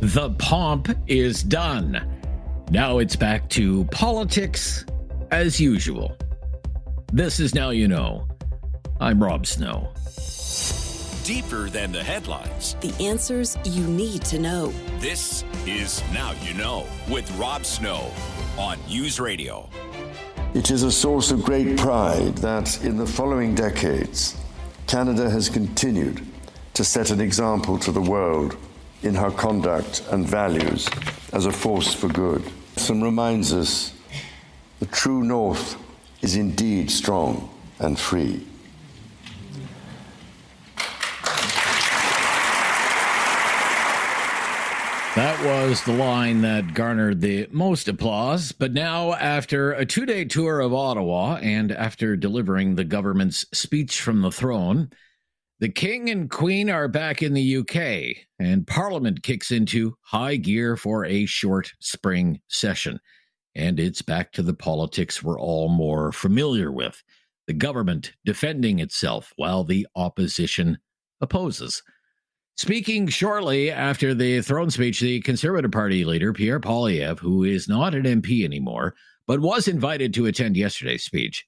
The pomp is done. Now it's back to politics as usual. This is Now You Know. I'm Rob Snow. Deeper than the headlines. The answers you need to know. This is Now You Know with Rob Snow on News Radio. It is a source of great pride that in the following decades, Canada has continued to set an example to the world in her conduct and values as a force for good. And reminds us the true North is indeed strong and free. That was the line that garnered the most applause. But now, after a 2-day tour of Ottawa and after delivering the government's speech from the throne, the King and Queen are back in the UK, and Parliament kicks into high gear for a short spring session. And it's back to the politics we're all more familiar with. The government defending itself while the opposition opposes. Speaking shortly after the throne speech, the Conservative Party leader, Pierre Poilievre, who is not an MP anymore, but was invited to attend yesterday's speech,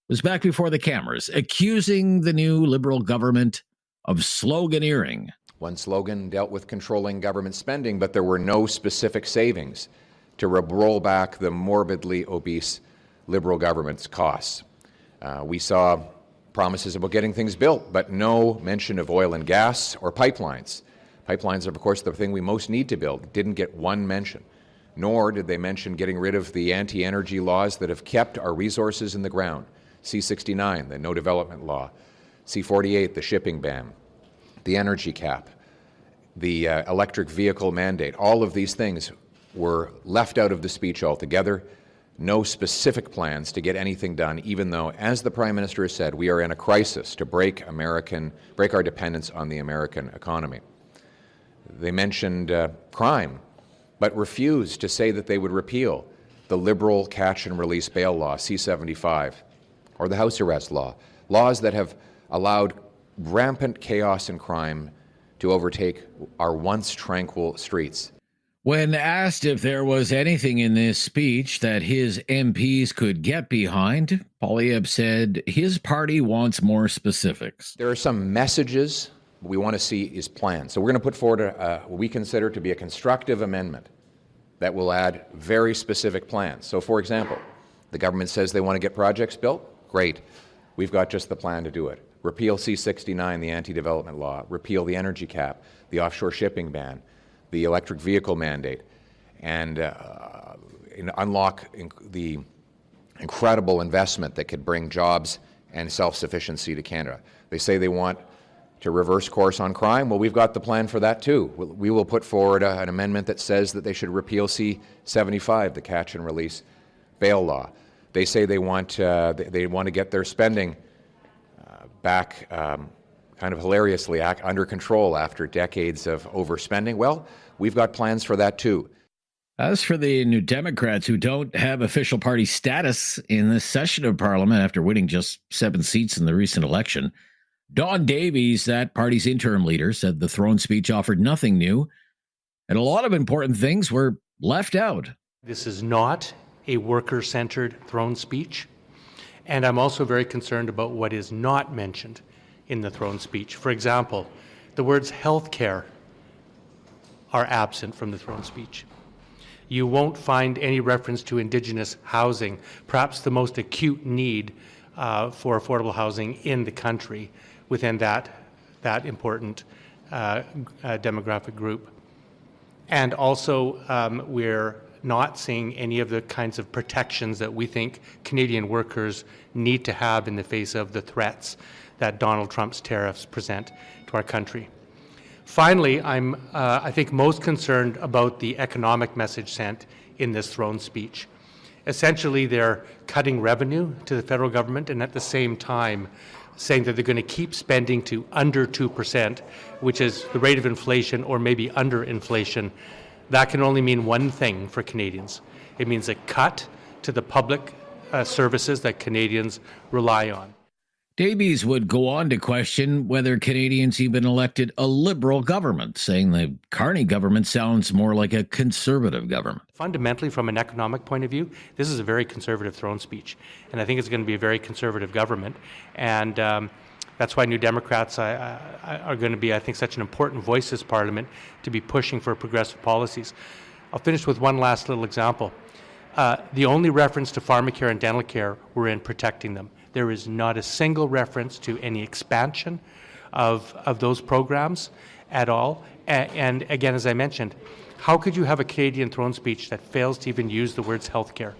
was back before the cameras, accusing the new Liberal government of sloganeering. One slogan dealt with controlling government spending, but there were no specific savings to roll back the morbidly obese Liberal government's costs. We saw promises about getting things built, but no mention of oil and gas or pipelines. Pipelines are, of course, the thing we most need to build. Didn't get one mention. Nor did they mention getting rid of the anti-energy laws that have kept our resources in the ground. C-69, the no development law. C-48, the shipping ban. The energy cap. The electric vehicle mandate. All of these things were left out of the speech altogether. No specific plans to get anything done, even though, as the Prime Minister has said, we are in a crisis to break our dependence on the American economy. They mentioned crime, but refused to say that they would repeal the Liberal catch and release bail law, C-75, or the house arrest law, laws that have allowed rampant chaos and crime to overtake our once tranquil streets. When asked if there was anything in this speech that his MPs could get behind, Poilievre said his party wants more specifics. There are some messages we want to see is planned. So we're going to put forward what we consider to be a constructive amendment that will add very specific plans. So, for example, the government says they want to get projects built. Great. We've got just the plan to do it. Repeal C-69, the anti-development law. Repeal the energy cap, the offshore shipping ban, the electric vehicle mandate, and unlock the incredible investment that could bring jobs and self-sufficiency to Canada. They say they want to reverse course on crime. Well, we've got the plan for that too. We will put forward an amendment that says that they should repeal C-75, the catch and release bail law. They say they want to get their spending back kind of hilariously under control after decades of overspending. Well, we've got plans for that too. As for the New Democrats, who don't have official party status in this session of Parliament after winning just 7 seats in the recent election, Don Davies, that party's interim leader, said the throne speech offered nothing new, and a lot of important things were left out. This is not a worker-centered throne speech, and I'm also very concerned about what is not mentioned in the throne speech. For example, the words healthcare are absent from the throne speech. You won't find any reference to Indigenous housing, perhaps the most acute need for affordable housing in the country within that important demographic group. And also, we're not seeing any of the kinds of protections that we think Canadian workers need to have in the face of the threats that Donald Trump's tariffs present to our country. Finally, I'm, I think, most concerned about the economic message sent in this throne speech. Essentially, they're cutting revenue to the federal government and at the same time saying that they're going to keep spending to under 2%, which is the rate of inflation or maybe under inflation. That can only mean one thing for Canadians. It means a cut to the public services that Canadians rely on. Davies would go on to question whether Canadians even elected a Liberal government, saying the Carney government sounds more like a Conservative government. Fundamentally, from an economic point of view, this is a very conservative throne speech. And I think it's going to be a very conservative government. And that's why New Democrats are going to be, I think, such an important voice as Parliament to be pushing for progressive policies. I'll finish with one last little example. The only reference to pharmacare and dental care were in protecting them. There is not a single reference to any expansion of those programs at all. And again, as I mentioned, how could you have a Canadian throne speech that fails to even use the words healthcare?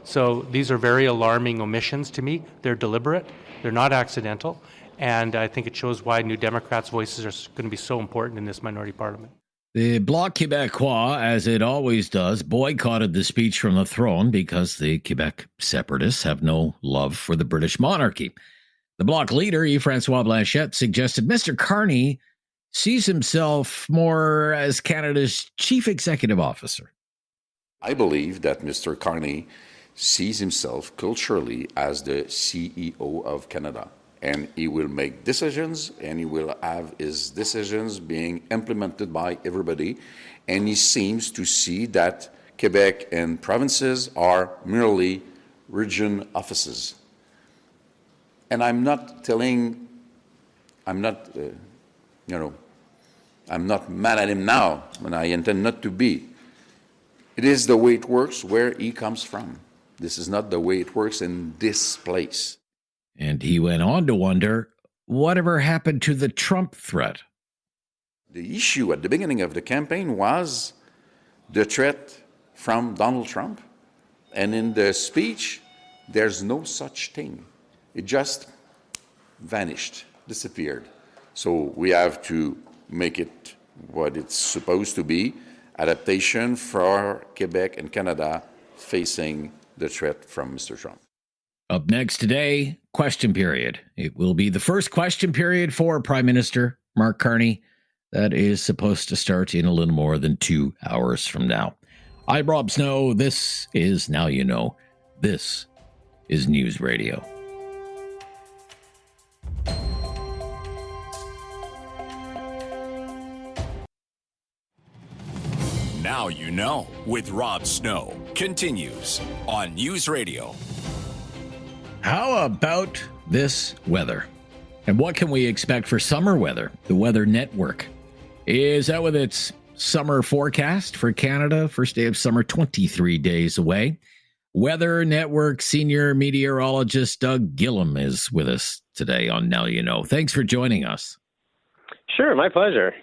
So these are very alarming omissions to me. They're deliberate. They're not accidental. And I think it shows why New Democrats' voices are going to be so important in this minority parliament. The Bloc Québécois, as it always does, boycotted the speech from the throne because the Quebec separatists have no love for the British monarchy. The Bloc leader, Yves-François Blanchet, suggested Mr. Carney sees himself more as Canada's chief executive officer. I believe that Mr. Carney sees himself culturally as the CEO of Canada. And he will make decisions, and he will have his decisions being implemented by everybody. And he seems to see that Quebec and provinces are merely region offices. And I'm not mad at him now, and I intend not to be. It is the way it works where he comes from. This is not the way it works in this place. And he went on to wonder, whatever happened to the Trump threat? The issue at the beginning of the campaign was the threat from Donald Trump. And in the speech, there's no such thing. It just vanished, disappeared. So we have to make it what it's supposed to be, adaptation for Quebec and Canada facing the threat from Mr. Trump. Up next today, question period. It will be the first question period for Prime Minister Mark Carney. That is supposed to start in a little more than 2 hours from now. I'm Rob Snow. This is Now You Know. This is News Radio. Now You Know with Rob Snow continues on News Radio. How about this weather? And what can we expect for summer weather? The Weather Network is out with its summer forecast for Canada. First day of summer, 23 days away. Weather Network senior meteorologist Doug Gillum is with us today on Now You Know. Thanks for joining us. Sure, my pleasure.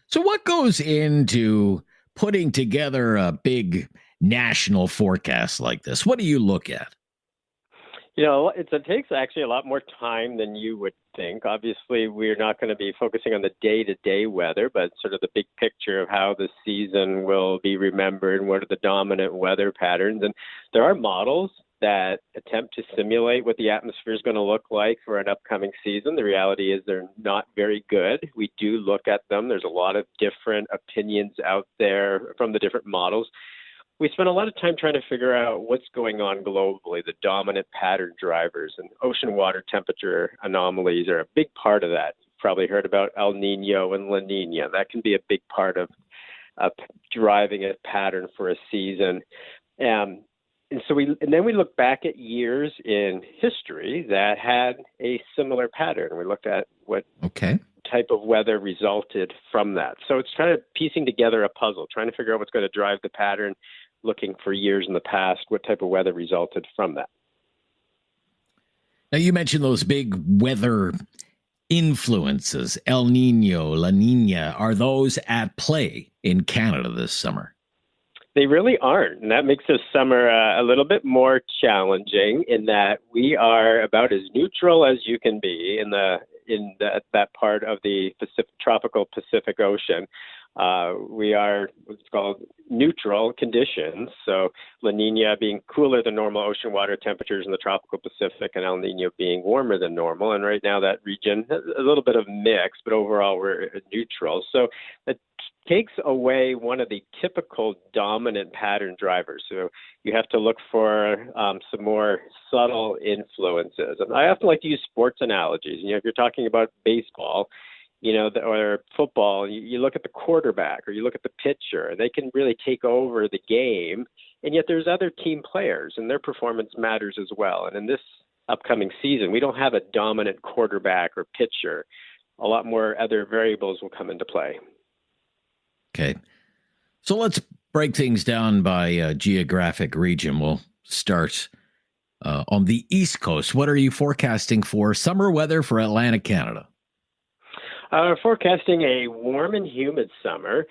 So what goes into putting together a big national forecast like this? What do you look at? You know, it takes actually a lot more time than you would think. Obviously, we're not going to be focusing on the day-to-day weather, but sort of the big picture of how the season will be remembered and what are the dominant weather patterns. And there are models that attempt to simulate what the atmosphere is going to look like for an upcoming season. The reality is they're not very good. We do look at them. There's a lot of different opinions out there from the different models. We spent a lot of time trying to figure out what's going on globally, the dominant pattern drivers, and ocean water temperature anomalies are a big part of that. You've probably heard about El Nino and La Nina. That can be a big part of driving a pattern for a season. And then we look back at years in history that had a similar pattern. We looked at what type of weather resulted from that. So it's kind of piecing together a puzzle, trying to figure out what's going to drive the pattern, looking for years in the past, what type of weather resulted from that. Now, you mentioned those big weather influences, El Nino, La Nina. Are those at play in Canada this summer? They really aren't, and that makes this summer a little bit more challenging in that we are about as neutral as you can be in that part of the tropical Pacific Ocean. We are what's called neutral conditions. So La Nina being cooler than normal ocean water temperatures in the tropical Pacific, and El Nino being warmer than normal. And right now that region has a little bit of mix, but overall we're neutral. So that takes away one of the typical dominant pattern drivers. So you have to look for some more subtle influences. And I often like to use sports analogies. If you're talking about baseball, or football, you look at the quarterback or you look at the pitcher, they can really take over the game. And yet there's other team players and their performance matters as well. And in this upcoming season, we don't have a dominant quarterback or pitcher. A lot more other variables will come into play. Okay. So let's break things down by geographic region. We'll start on the East Coast. What are you forecasting for summer weather for Atlantic Canada? Forecasting a warm and humid summer.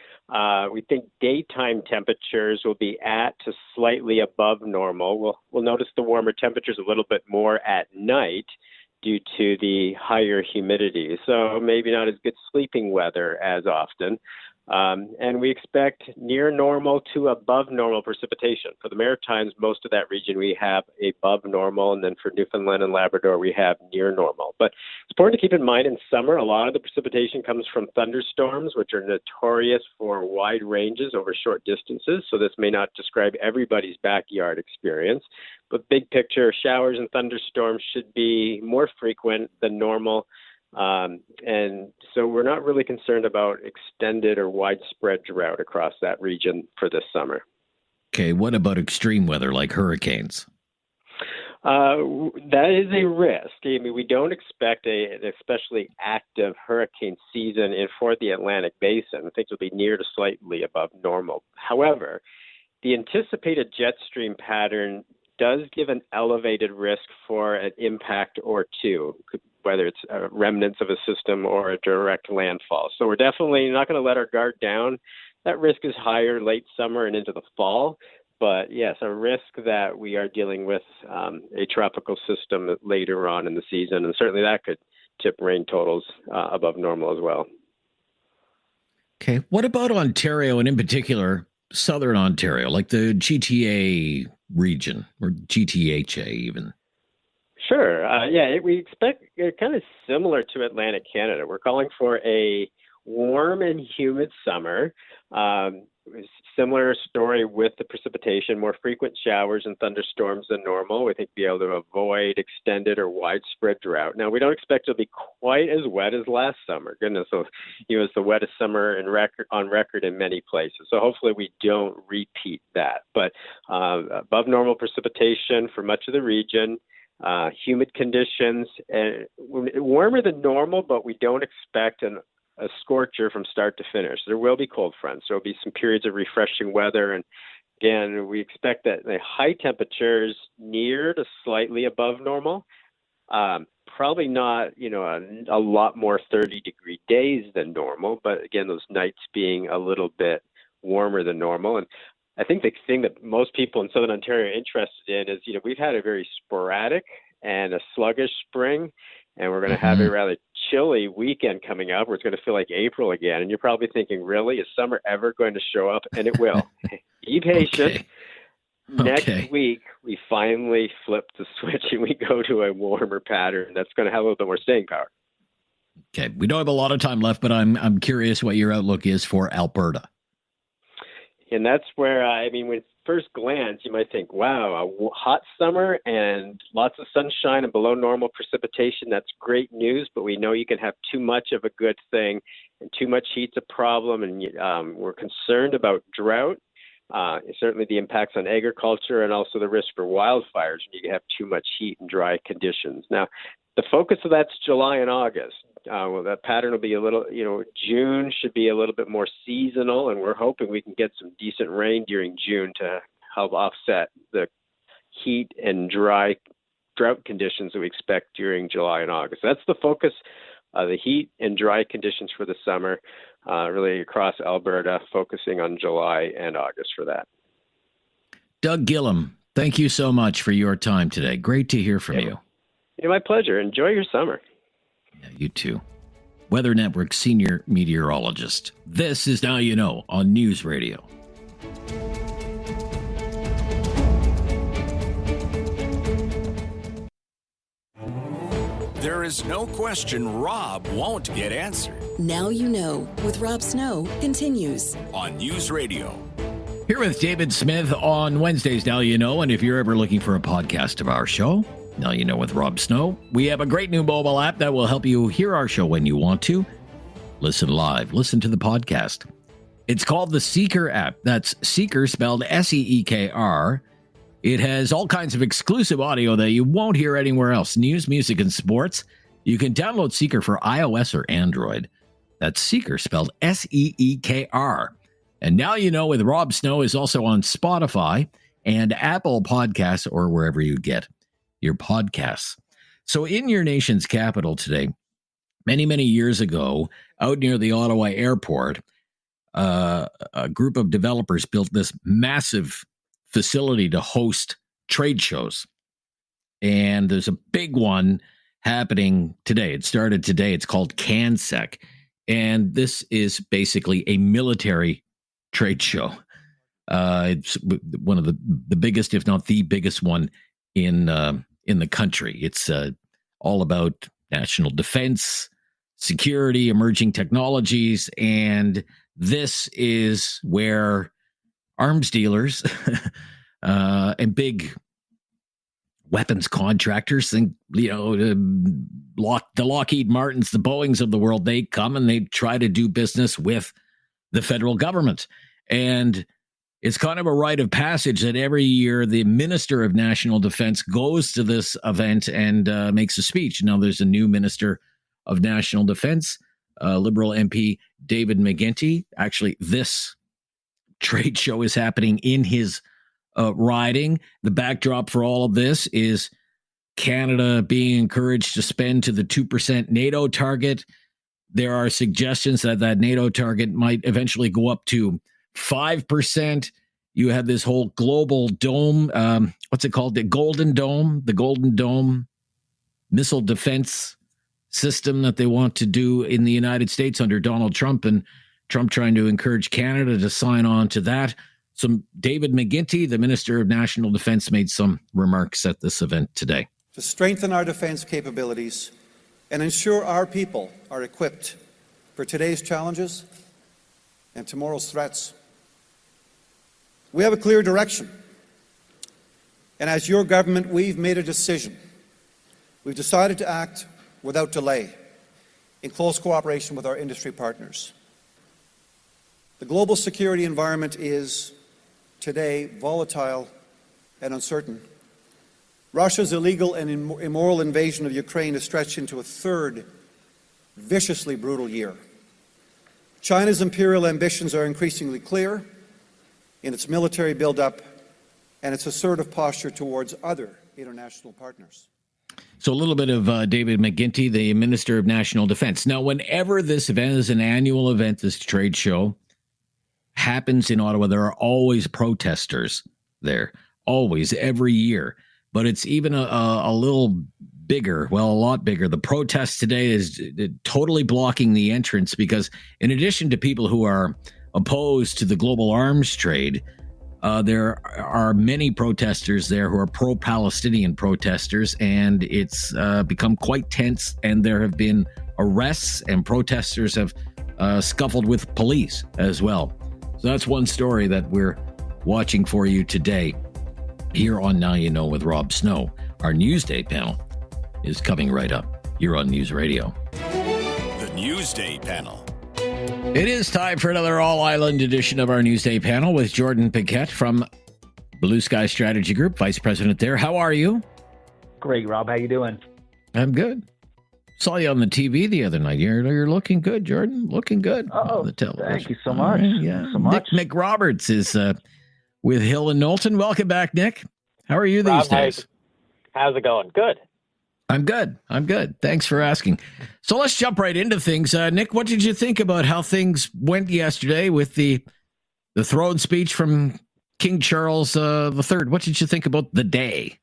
We think daytime temperatures will be at to slightly above normal. We'll notice the warmer temperatures a little bit more at night due to the higher humidity. So maybe not as good sleeping weather as often. And we expect near normal to above normal precipitation. For the Maritimes, most of that region, we have above normal. And then for Newfoundland and Labrador, we have near normal. But it's important to keep in mind in summer, a lot of the precipitation comes from thunderstorms, which are notorious for wide ranges over short distances. So this may not describe everybody's backyard experience. But big picture, showers and thunderstorms should be more frequent than normal. And so we're not really concerned about extended or widespread drought across that region for this summer. Okay, what about extreme weather like hurricanes? That is a risk. I mean, we don't expect an especially active hurricane season for the Atlantic Basin. Things will be near to slightly above normal. However, the anticipated jet stream pattern does give an elevated risk for an impact or two, whether it's remnants of a system or a direct landfall. So we're definitely not going to let our guard down. That risk is higher late summer and into the fall. But yes, a risk that we are dealing with a tropical system later on in the season. And certainly that could tip rain totals above normal as well. Okay. What about Ontario and in particular, Southern Ontario, like the GTA region or GTHA even? Sure. We expect kind of similar to Atlantic Canada. We're calling for a warm and humid summer. Similar story with the precipitation, more frequent showers and thunderstorms than normal. We think be able to avoid extended or widespread drought. Now, we don't expect it to be quite as wet as last summer. Goodness, so it's the wettest summer on record in many places. So hopefully we don't repeat that. But above normal precipitation for much of the region. Humid conditions, warmer than normal, but we don't expect a scorcher from start to finish. There will be cold fronts. There will be some periods of refreshing weather. And again, we expect that the high temperatures near to slightly above normal, probably not, a lot more 30-degree days than normal. But again, those nights being a little bit warmer than normal. And I think the thing that most people in Southern Ontario are interested in is, we've had a very sporadic and a sluggish spring, and we're going to have a rather chilly weekend coming up where it's going to feel like April again. And you're probably thinking, really, is summer ever going to show up? And it will. Be patient. Okay. Next week, we finally flip the switch and we go to a warmer pattern that's going to have a little bit more staying power. Okay. We don't have a lot of time left, but I'm curious what your outlook is for Alberta. And that's where, when first glance, you might think, wow, a hot summer and lots of sunshine and below normal precipitation. That's great news, but we know you can have too much of a good thing, and too much heat's a problem. And we're concerned about drought, certainly the impacts on agriculture, and also the risk for wildfires when you have too much heat and dry conditions. Now, the focus of that's July and August. That pattern will be a little, June should be a little bit more seasonal, and we're hoping we can get some decent rain during June to help offset the heat and drought conditions that we expect during July and August. That's the focus of the heat and dry conditions for the summer, really across Alberta, focusing on July and August for that. Doug Gillam, thank you so much for your time today. Great to hear from you. My pleasure. Enjoy your summer. Yeah, you too. Weather Network senior meteorologist. This is Now You Know on News Radio. There is no question Rob won't get answered. Now You Know with Rob Snow continues On News Radio. Here with David Smith on Wednesdays, Now You Know. And if you're ever looking for a podcast of our show, Now You Know with Rob Snow, we have a great new mobile app that will help you hear our show when you want to. Listen live, listen to the podcast. It's called the Seeker app. That's Seeker spelled Seekr. It has all kinds of exclusive audio that you won't hear anywhere else. News, music, and sports. You can download Seeker for iOS or Android. That's Seeker spelled Seekr. And Now You Know with Rob Snow is also on Spotify and Apple Podcasts or wherever you get your podcasts. So in your nation's capital today, many, many years ago, out near the Ottawa airport, a group of developers built this massive facility to host trade shows. And there's a big one happening today. It started today. It's called CanSec. And this is basically a military trade show. It's one of the biggest, if not the biggest one in the country. It's all about national defense, security, emerging technologies, and this is where arms dealers and big weapons contractors, think, the Lockheed Martins, the Boeings of the world, they come and they try to do business with the federal government. And it's kind of a rite of passage that every year the Minister of National Defense goes to this event and makes a speech. Now there's a new Minister of National Defense, Liberal MP David McGuinty. Actually, this trade show is happening in his riding. The backdrop for all of this is Canada being encouraged to spend to the 2% NATO target. There are suggestions that NATO target might eventually go up to 5%. You have this whole global dome. What's it called? The Golden Dome missile defense system that they want to do in the United States under Donald Trump, and Trump trying to encourage Canada to sign on to that. David McGuinty, the Minister of National Defense, made some remarks at this event today. To strengthen our defense capabilities and ensure our people are equipped for today's challenges and tomorrow's threats. We have a clear direction. And as your government, we've made a decision. We've decided to act without delay in close cooperation with our industry partners. The global security environment is today volatile and uncertain. Russia's illegal and immoral invasion of Ukraine has stretched into a third viciously brutal year. China's imperial ambitions are increasingly clear in its military buildup and its assertive posture towards other international partners. So a little bit of David McGuinty, the Minister of National Defense. Now, whenever this event is an annual event, this trade show happens in Ottawa, there are always protesters there, always, every year. But it's even a little bigger, well, a lot bigger. The protest today is totally blocking the entrance because in addition to people who are opposed to the global arms trade, there are many protesters there who are pro-Palestinian protesters, and it's become quite tense, and there have been arrests, and protesters have scuffled with police as well. So that's one story that we're watching for you today here on Now You Know with Rob Snow. Our Newsday panel is coming right up here on News Radio. The Newsday panel. It is time for another all-island edition of our Newsday panel with Jordan Piquette from Blue Sky Strategy Group, Vice President there. How are you? Great, Rob. How you doing? I'm good. Saw you on the TV the other night. You're looking good, Jordan. Looking good on the television. Thank you so much. Right, yeah. Thank you so much. Nick Roberts is with Hill and Knowlton. Welcome back, Nick. How are you these days? How's it going? Good. I'm good. Thanks for asking. So let's jump right into things. Nick, what did you think about how things went yesterday with the throne speech from King Charles III? What did you think about the day?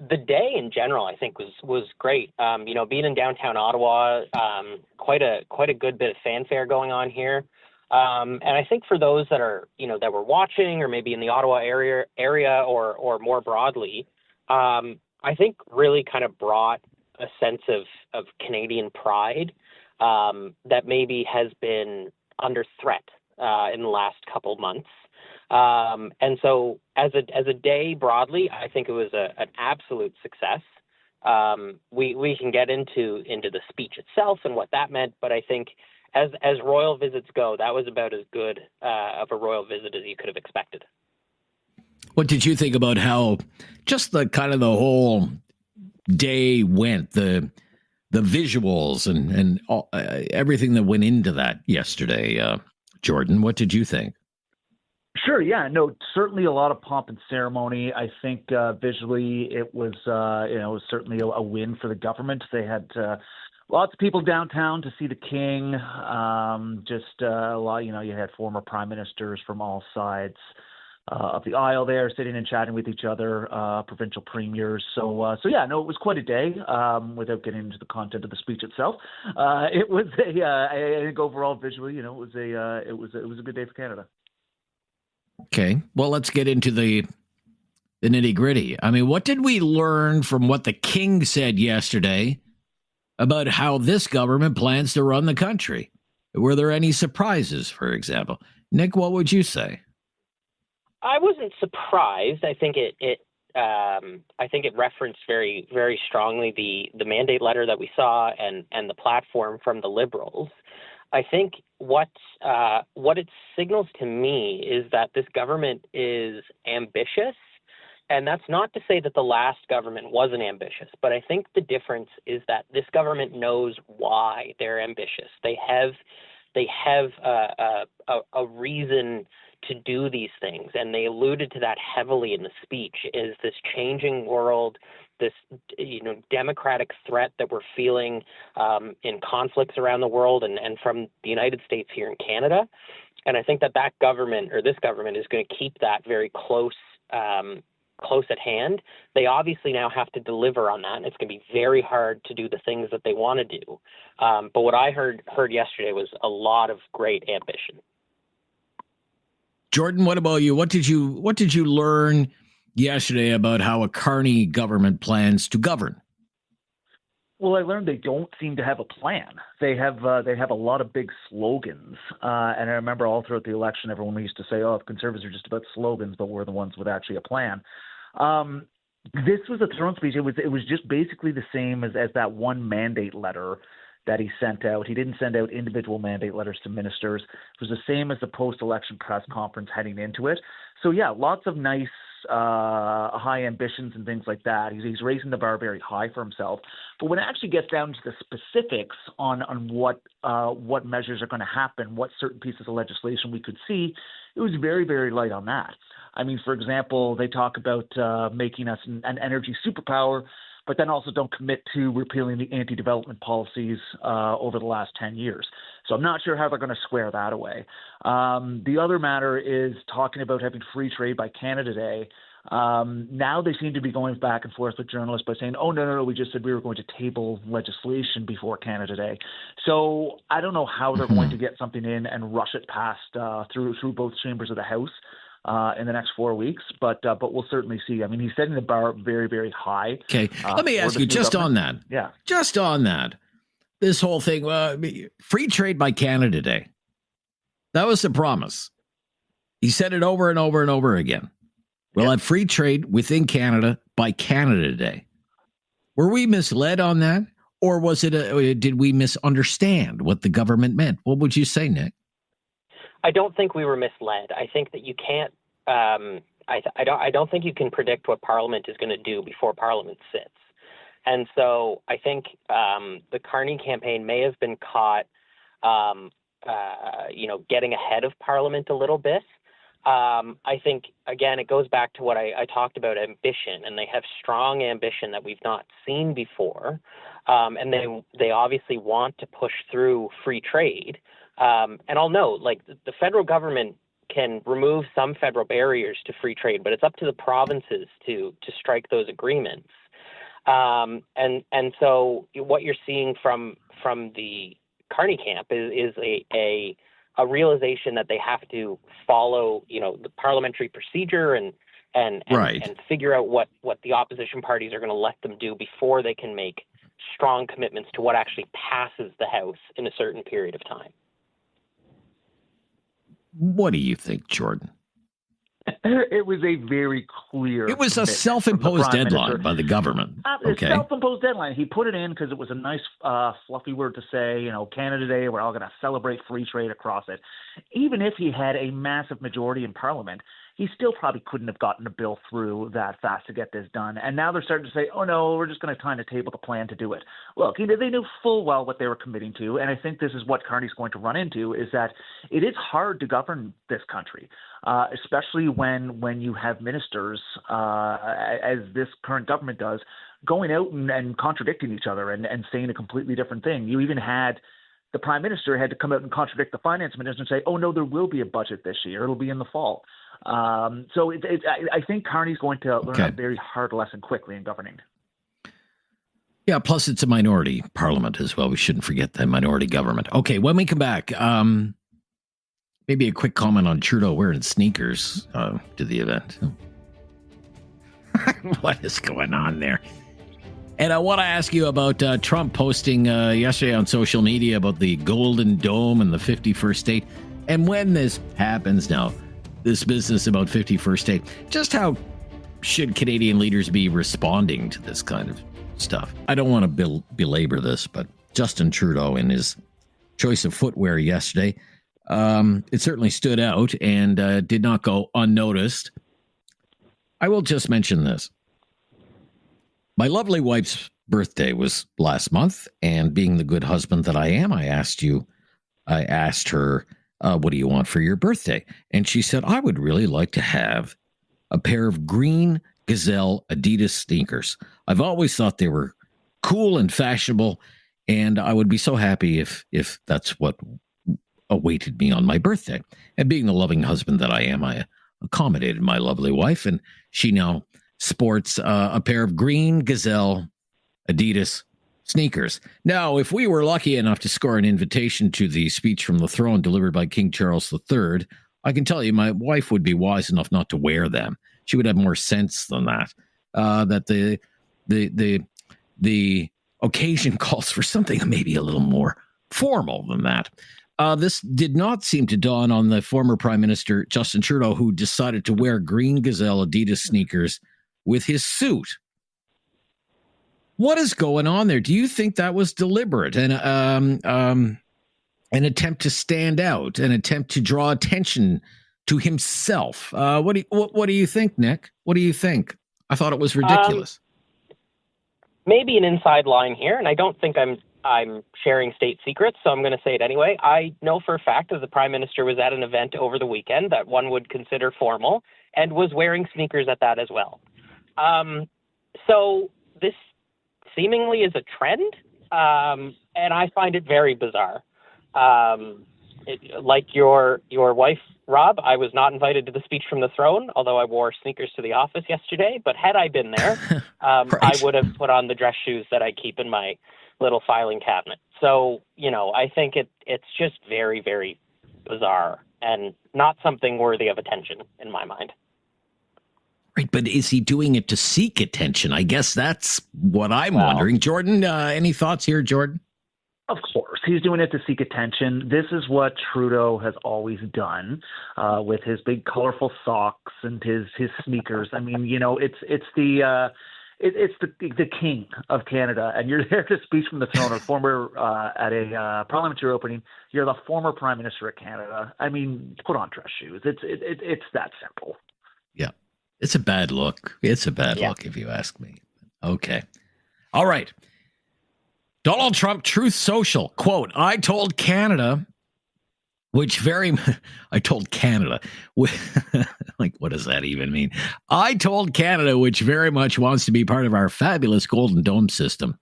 the day in general, I think, was great. Being in downtown Ottawa, quite a good bit of fanfare going on here. And I think for those that are, that were watching or maybe in the Ottawa area or more broadly, I think really kind of brought a sense of Canadian pride that maybe has been under threat in the last couple months. And so as a day broadly, I think it was an absolute success. We can get into the speech itself and what that meant, but I think as royal visits go, that was about as good of a royal visit as you could have expected. What did you think about how just the kind of the whole day went, the visuals and all, everything that went into that yesterday? Jordan, what did you think? Sure. Yeah. No. Certainly a lot of pomp and ceremony. I think visually it was, it was certainly a win for the government. They had lots of people downtown to see the king. Just a lot. You had former prime ministers from all sides of the aisle there, sitting and chatting with each other. Provincial premiers. So yeah. No, it was quite a day. Without getting into the content of the speech itself, it was I think overall visually, it was a good day for Canada. Okay, well, let's get into the nitty gritty. I mean, what did we learn from what the king said yesterday about how this government plans to run the country? Were there any surprises, for example? Nick, what would you say? I wasn't surprised. I think it referenced very, very strongly the mandate letter that we saw and the platform from the Liberals. I think what it signals to me is that this government is ambitious, and that's not to say that the last government wasn't ambitious, but I think the difference is that this government knows why they're ambitious. They have a reason to do these things, and they alluded to that heavily in the speech. Is this changing world, this democratic threat that we're feeling in conflicts around the world and from the United States here in Canada. And I think that government or this government is going to keep that very close at hand. They obviously now have to deliver on that, and it's going to be very hard to do the things that they want to do. But what I heard yesterday was a lot of great ambition. Jordan, what about you? What did you learn yesterday about how a Carney government plans to govern? Well, I learned they don't seem to have a plan. They have a lot of big slogans, and I remember all throughout the election, everyone used to say, "Oh, the Conservatives are just about slogans, but we're the ones with actually a plan." This was a throne speech. It was just basically the same as that one mandate letter that he sent out. He didn't send out individual mandate letters to ministers. It was the same as the post-election press conference heading into it. So yeah, lots of nice high ambitions and things like that. He's raising the bar very high for himself. But when it actually gets down to the specifics on what measures are going to happen, what certain pieces of legislation we could see, it was very, very light on that. I mean, for example, they talk about making us an energy superpower, but then also don't commit to repealing the anti-development policies over the last 10 years. So I'm not sure how they're going to square that away. The other matter is talking about having free trade by Canada Day. Now they seem to be going back and forth with journalists by saying, oh, no, we just said we were going to table legislation before Canada Day. So I don't know how they're going to get something in and rush it past through both chambers of the House in the next 4 weeks, but we'll certainly see. I mean, he's setting the bar very, very high. Okay, let me ask you just on that. Yeah, just on that. This whole thing, free trade by Canada Day. That was the promise. He said it over and over and over again. We'll have free trade within Canada by Canada Day. Were we misled on that, or was it? Did we misunderstand what the government meant? What would you say, Nick? I don't think we were misled. I think that you can't. I don't think you can predict what Parliament is going to do before Parliament sits. And so I think the Carney campaign may have been caught, getting ahead of Parliament a little bit. I think, again, it goes back to what I talked about, ambition, and they have strong ambition that we've not seen before. And they obviously want to push through free trade. And I'll note, the federal government can remove some federal barriers to free trade, but it's up to the provinces to strike those agreements. And so what you're seeing from the Carney camp is a realization that they have to follow, the parliamentary procedure and figure out what the opposition parties are going to let them do before they can make strong commitments to what actually passes the House in a certain period of time. What do you think, Jordan? It was a very clear. It was a self-imposed deadline by the government. Okay. Self-imposed deadline. He put it in because it was a nice, fluffy word to say. Canada Day. We're all going to celebrate free trade across it. Even if he had a massive majority in Parliament, he still probably couldn't have gotten a bill through that fast to get this done. And now they're starting to say, "Oh no, we're just going to kind of table the plan to do it." Look, they knew full well what they were committing to, and I think this is what Carney's going to run into: is that it is hard to govern this country. Especially when you have ministers, as this current government does, going out and contradicting each other and saying a completely different thing. You even had the prime minister had to come out and contradict the finance minister and say, "Oh no, there will be a budget this year. It'll be in the fall." So I think Carney's going to learn a very hard lesson quickly in governing. Yeah, plus it's a minority parliament as well. We shouldn't forget that minority government. Okay, when we come back, maybe a quick comment on Trudeau wearing sneakers to the event. What is going on there? And I want to ask you about Trump posting yesterday on social media about the Golden Dome and the 51st state. And when this happens now, this business about 51st state, just how should Canadian leaders be responding to this kind of stuff? I don't want to belabor this, but Justin Trudeau in his choice of footwear yesterday, it certainly stood out and did not go unnoticed. I will just mention this. My lovely wife's birthday was last month, and being the good husband that I am, I asked her, what do you want for your birthday? And she said, I would really like to have a pair of green Gazelle Adidas sneakers. I've always thought they were cool and fashionable, and I would be so happy if that's what awaited me on my birthday. And being the loving husband that I am, I accommodated my lovely wife, and she now sports a pair of green Gazelle Adidas sneakers. Now, if we were lucky enough to score an invitation to the speech from the throne delivered by King Charles III, I can tell you my wife would be wise enough not to wear them. She would have more sense than that. That the occasion calls for something maybe a little more formal than that. This did not seem to dawn on the former Prime Minister Justin Trudeau, who decided to wear green Gazelle Adidas sneakers with his suit. What is going on there? Do you think that was deliberate and an attempt to stand out, an attempt to draw attention to himself? What do you think, Nick? What do you think? I thought it was ridiculous. Maybe an inside line here, and I don't think I'm sharing state secrets, so I'm going to say it anyway. I know for a fact that the Prime Minister was at an event over the weekend that one would consider formal and was wearing sneakers at that as well. So this seemingly is a trend, and I find it very bizarre. Like your wife, Rob, I was not invited to the speech from the throne, although I wore sneakers to the office yesterday. But had I been there, right. I would have put on the dress shoes that I keep in my little filing cabinet. So, I think it's just very, very bizarre and not something worthy of attention in my mind. Right, but is he doing it to seek attention? I guess that's what I'm wondering. Jordan, any thoughts here, Jordan? Of course, he's doing it to seek attention. This is what Trudeau has always done with his big colorful socks and his sneakers. I mean, it's the king of Canada, and you're there to speak from the throne, or former at a parliamentary opening. You're the former Prime Minister of Canada. I mean, put on dress shoes. It's that simple. Yeah. It's a bad look. It's a bad look, if you ask me. Okay. All right. Donald Trump, Truth Social, quote, I told Canada, like, what does that even mean? I told Canada, which very much wants to be part of our fabulous Golden Dome system,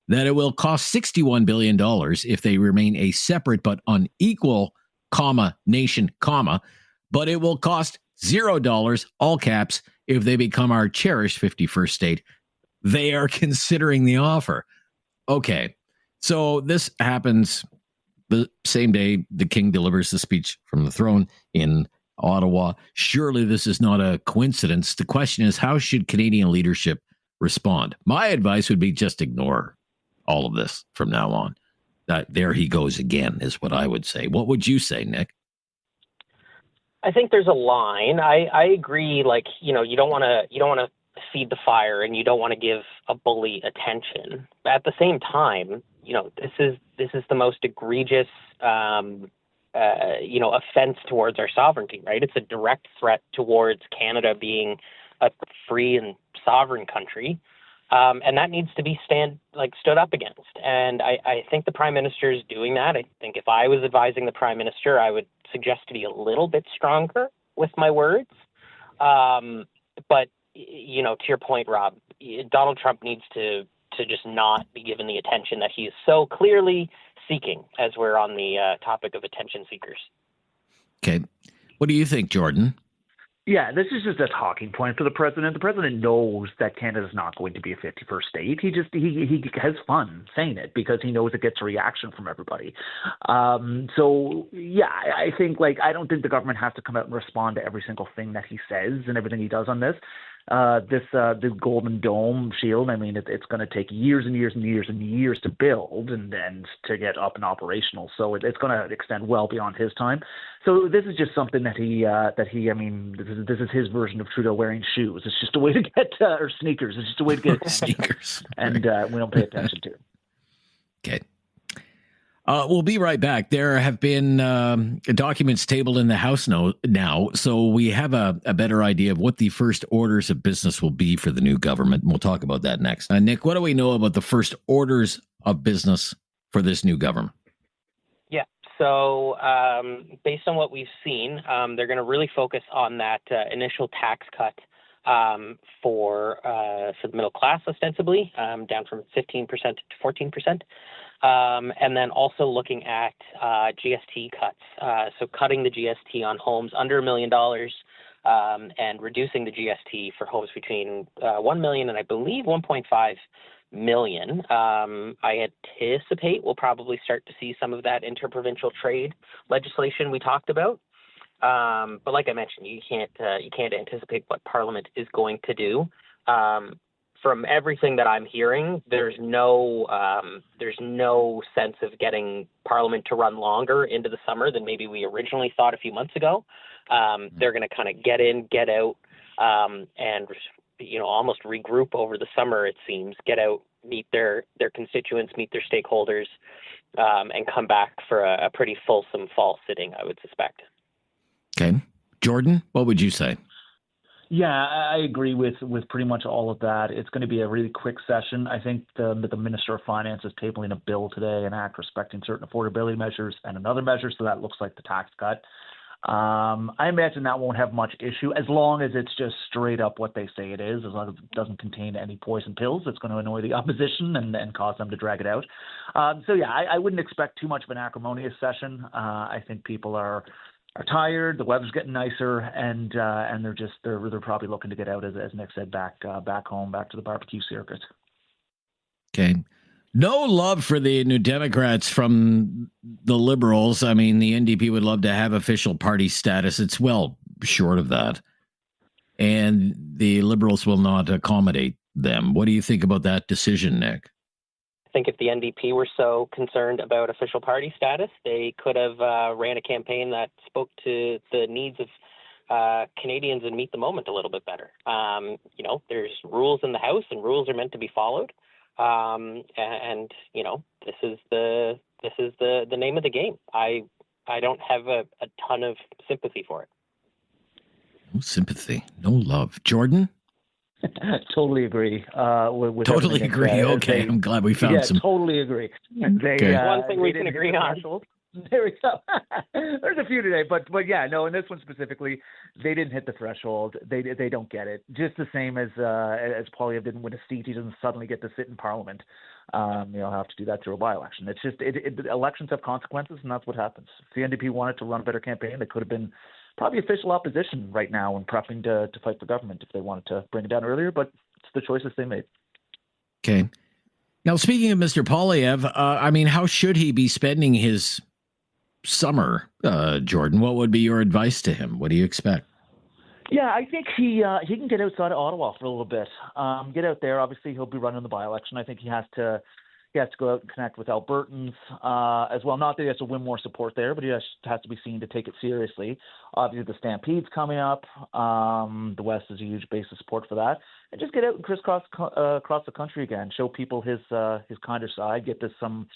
that it will cost $61 billion if they remain a separate but unequal, nation, but it will cost $0, all caps, if they become our cherished 51st state, They are considering the offer. Okay. So this happens the same day the king delivers the speech from the throne in Ottawa. Surely this is not a coincidence. The question is, how should Canadian leadership respond? My advice would be just ignore all of this from now on. There he goes again, is what I would say. What would you say, Nick? I think there's a line. I agree. Like, you don't want to feed the fire, and you don't want to give a bully attention. But at the same time, this is the most egregious, offense towards our sovereignty, right? It's a direct threat towards Canada being a free and sovereign country. And that needs to be stood up against. And I think the Prime Minister is doing that. I think if I was advising the Prime Minister, I would suggest to be a little bit stronger with my words. But, to your point, Rob, Donald Trump needs to just not be given the attention that he is so clearly seeking, as we're on the topic of attention seekers. Okay. What do you think, Jordan? Yeah, this is just a talking point for the president. The president knows that Canada's not going to be a 51st state. He has fun saying it because he knows it gets a reaction from everybody. I think I don't think the government has to come out and respond to every single thing that he says and everything he does on this. The Golden Dome shield, I mean, it's going to take years and years and years and years to build and to get up and operational. So it's going to extend well beyond his time. So this is just something that this is his version of Trudeau wearing shoes. It's just a way to get, or sneakers. It's just a way to get sneakers. And we don't pay attention to it. Okay. We'll be right back. There have been documents tabled in the House now, so we have a better idea of what the first orders of business will be for the new government. We'll talk about that next. Nick, what do we know about the first orders of business for this new government? Yeah, so based on what we've seen, they're going to really focus on that initial tax cut for the middle class, ostensibly, down from 15% to 14%. And then also looking at GST cuts, so cutting the GST on homes under $1 million and reducing the GST for homes between $1 million and I believe $1.5 million. I anticipate we'll probably start to see some of that interprovincial trade legislation we talked about. But like I mentioned, you can't anticipate what Parliament is going to do. From everything that I'm hearing, there's no sense of getting Parliament to run longer into the summer than maybe we originally thought a few months ago. They're going to kind of get in, get out, and almost regroup over the summer. It seems, get out, meet their constituents, meet their stakeholders, and come back for a pretty fulsome fall sitting, I would suspect. Okay, Jordan, what would you say? Yeah, I agree with pretty much all of that. It's going to be a really quick session. I think the Minister of Finance is tabling a bill today, an act respecting certain affordability measures and another measure, so that looks like the tax cut. I imagine that won't have much issue as long as it's just straight up what they say it is, as long as it doesn't contain any poison pills. It's going to annoy the opposition and cause them to drag it out. I wouldn't expect too much of an acrimonious session. I think people are tired, the weather's getting nicer, and they're probably looking to get out, as Nick said, back home, back to the barbecue circuit. Okay. No love for the New Democrats from the Liberals. I mean, the NDP would love to have official party status. It's well short of that. And the Liberals will not accommodate them. What do you think about that decision, Nick? I think if the NDP were so concerned about official party status, they could have ran a campaign that spoke to the needs of Canadians and meet the moment a little bit better. There's rules in the House, and rules are meant to be followed. This is the name of the game. I don't have a ton of sympathy for it. No sympathy, no love. Jordan? Totally agree. Totally agree. Okay, I'm glad we found some. Yeah, totally agree. One thing we can agree on. There we go. There's a few today, but yeah, no. In this one specifically, they didn't hit the threshold. They don't get it. Just the same as Poilievre didn't win a seat. He doesn't suddenly get to sit in Parliament. He'll have to do that through a by-election. It's just elections have consequences, and that's what happens. If the NDP wanted to run a better campaign, they could have been probably official opposition right now and prepping to fight for government if they wanted to bring it down earlier, but it's the choices they made. Okay. Now, speaking of Mr. Poilievre, how should he be spending his summer, Jordan? What would be your advice to him? What do you expect? Yeah, I think he can get outside of Ottawa for a little bit. Get out there. Obviously, he'll be running the by-election. I think he has to go out and connect with Albertans as well. Not that he has to win more support there, but he has to be seen to take it seriously. Obviously, the Stampede's coming up. The West is a huge base of support for that. And just get out and crisscross across the country again. Show people his kinder side. Get to some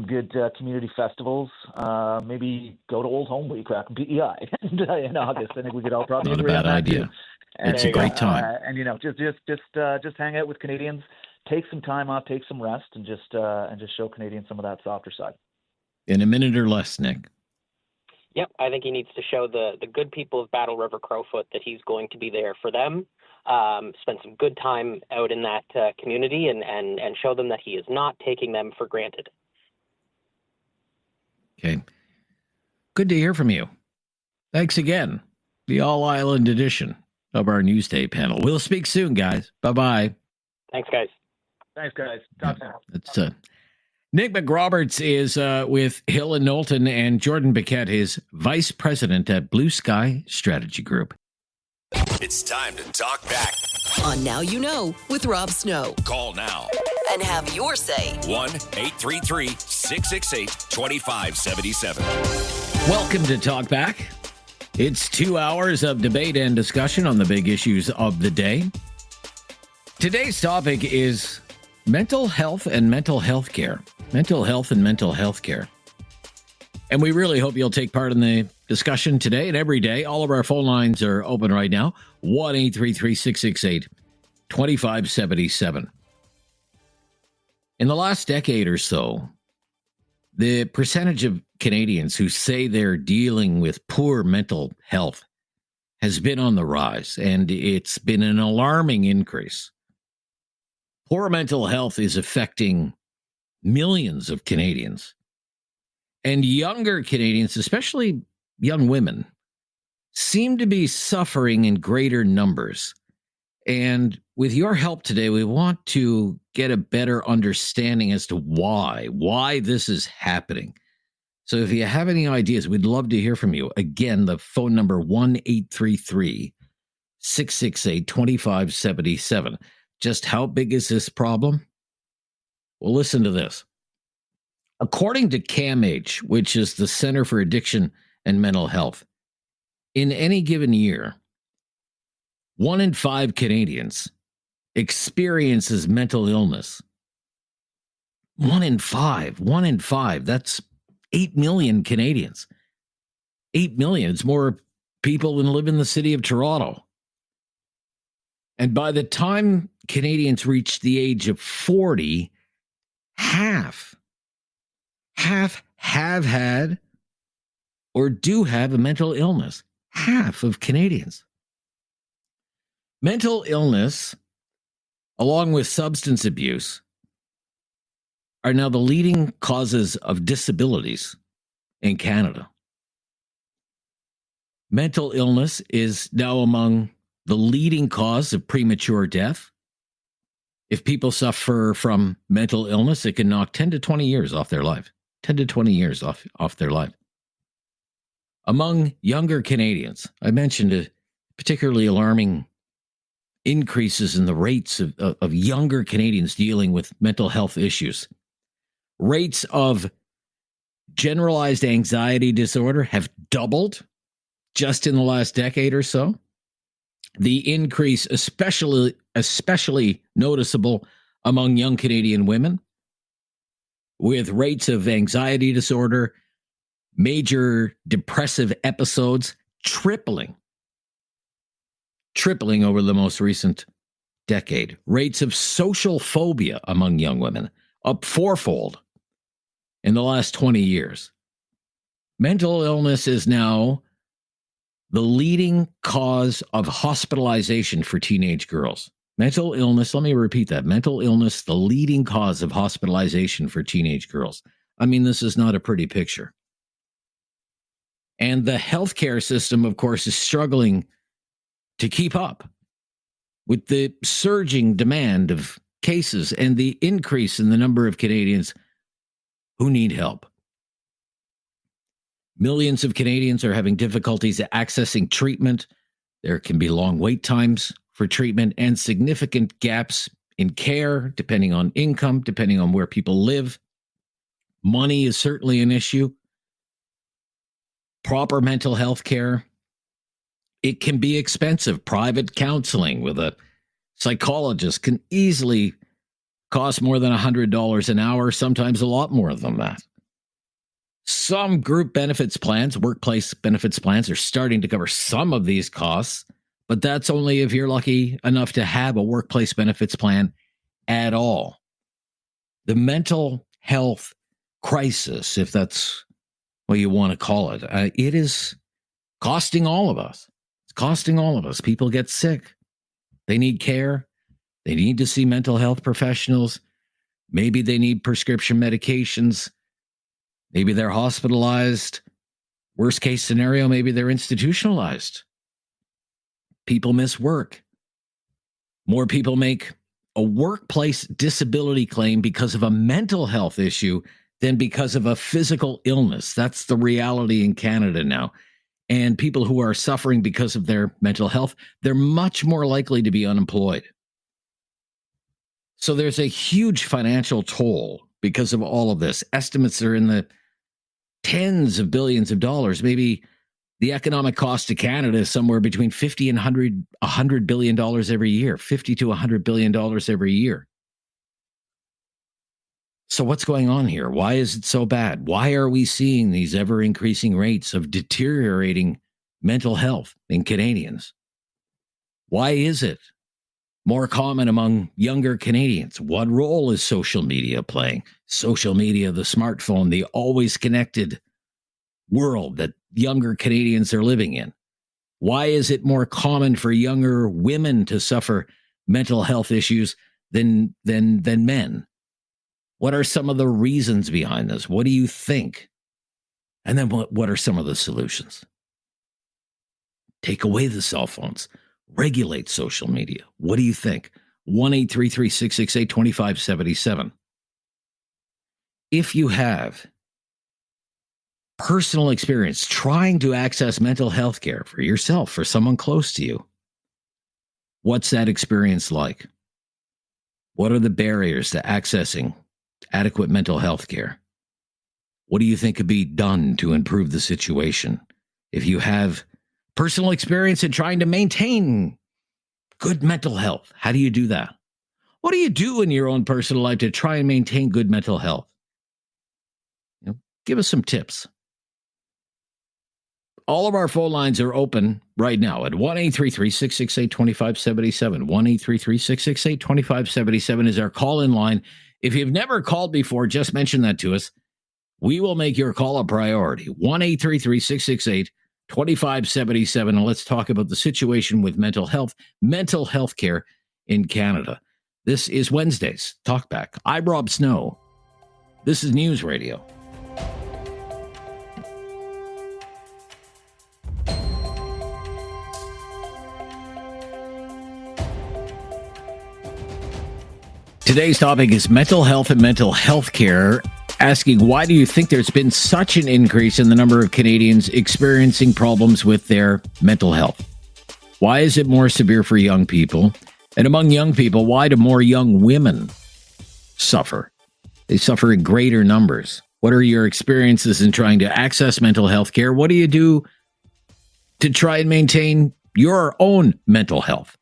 good community festivals. Maybe go to Old Home Week back in PEI in August. I think we could all probably Not a agree bad on that idea. too. And, it's a great time. And just hang out with Canadians. Take some time off, take some rest, and just show Canadians some of that softer side. In a minute or less, Nick. Yep, I think he needs to show the good people of Battle River Crowfoot that he's going to be there for them. Spend some good time out in that community and show them that he is not taking them for granted. Okay. Good to hear from you. Thanks again. The All-Island edition of our Newsday panel. We'll speak soon, guys. Bye-bye. Thanks, guys. Thanks, guys. Talk soon. It's Nick McRoberts is with Hill and Knowlton, and Jordan Biquette is vice president at Blue Sky Strategy Group. It's time to talk back. On Now You Know with Rob Snow. Call now. And have your say. 1-833-668-2577. Welcome to Talk Back. It's 2 hours of debate and discussion on the big issues of the day. Today's topic is mental health and mental health care. Mental health and mental health care. And we really hope you'll take part in the discussion today and every day. All of our phone lines are open right now. 1-833-668-2577. In the last decade or so, the percentage of Canadians who say they're dealing with poor mental health has been on the rise, and it's been an alarming increase. Poor mental health is affecting millions of Canadians. And younger Canadians, especially young women, seem to be suffering in greater numbers. And with your help today, we want to get a better understanding as to why this is happening. So if you have any ideas, we'd love to hear from you. Again, the phone number 1-833-668-2577. Just how big is this problem? Well, listen to this. According to CAMH, which is the Center for Addiction and Mental Health, in any given year, 1 in 5 Canadians experiences mental illness. 1 in 5. That's 8 million Canadians. 8 million. It's more people than live in the city of Toronto. And by the time Canadians reach the age of 40, half have had or do have a mental illness. Half of Canadians. Mental illness, along with substance abuse, are now the leading causes of disabilities in Canada. Mental illness is now among the leading cause of premature death. If people suffer from mental illness, it can knock 10 to 20 years off their life. 10 to 20 years off their life. Among younger Canadians, I mentioned a particularly alarming increases in the rates of younger Canadians dealing with mental health issues. Rates of generalized anxiety disorder have doubled just in the last decade or so. The increase especially noticeable among young Canadian women, with rates of anxiety disorder, major depressive episodes tripling over the most recent decade. Rates of social phobia among young women up 4-fold in the last 20 years. Mental illness is now the leading cause of hospitalization for teenage girls. Mental illness, let me repeat that. Mental illness, the leading cause of hospitalization for teenage girls. I mean, this is not a pretty picture. And the healthcare system, of course, is struggling to keep up with the surging demand of cases and the increase in the number of Canadians who need help. Millions of Canadians are having difficulties accessing treatment. There can be long wait times for treatment and significant gaps in care, depending on income, depending on where people live. Money is certainly an issue. Proper mental health care. It can be expensive. Private counseling with a psychologist can easily cost more than $100 an hour, sometimes a lot more than that. Some group benefits plans, workplace benefits plans, are starting to cover some of these costs, but that's only if you're lucky enough to have a workplace benefits plan at all. The mental health crisis, if that's what you want to call it, it is costing all of us. It's costing all of us. People get sick. They need care. They need to see mental health professionals. Maybe they need prescription medications. Maybe they're hospitalized. Worst case scenario, maybe they're institutionalized. People miss work. More people make a workplace disability claim because of a mental health issue than because of a physical illness. That's the reality in Canada now. And people who are suffering because of their mental health, they're much more likely to be unemployed. So there's a huge financial toll because of all of this. Estimates are in the tens of billions of dollars. Maybe the economic cost to Canada is somewhere between $50 and $100 billion every year, $50 to $100 billion every year. So what's going on here? Why is it so bad? Why are we seeing these ever-increasing rates of deteriorating mental health in Canadians? Why is it more common among younger Canadians? What role is social media playing? Social media, the smartphone, the always connected world that younger Canadians are living in. Why is it more common for younger women to suffer mental health issues than men? What are some of the reasons behind this? What do you think? And then what are some of the solutions? Take away the cell phones. Regulate social media. What do you think? 1-833-668-2577. If you have personal experience trying to access mental health care for yourself, for someone close to you, what's that experience like? What are the barriers to accessing adequate mental health care? What do you think could be done to improve the situation? If you have personal experience in trying to maintain good mental health, how do you do that? What do you do in your own personal life to try and maintain good mental health? Give us some tips. All of our phone lines are open right now at 1-833-668-2577. 1-833-668-2577 is our call-in line. If you've never called before, just mention that to us. We will make your call a priority. 1-833-668-2577. And let's talk about the situation with mental health care in Canada. This is Wednesday's Talkback. I'm Rob Snow. This is News Radio. Today's topic is mental health and mental health care, asking why do you think there's been such an increase in the number of Canadians experiencing problems with their mental health? Why is it more severe for young people? And among young people, why do more young women suffer? They suffer in greater numbers. What are your experiences in trying to access mental health care? What do you do to try and maintain your own mental health?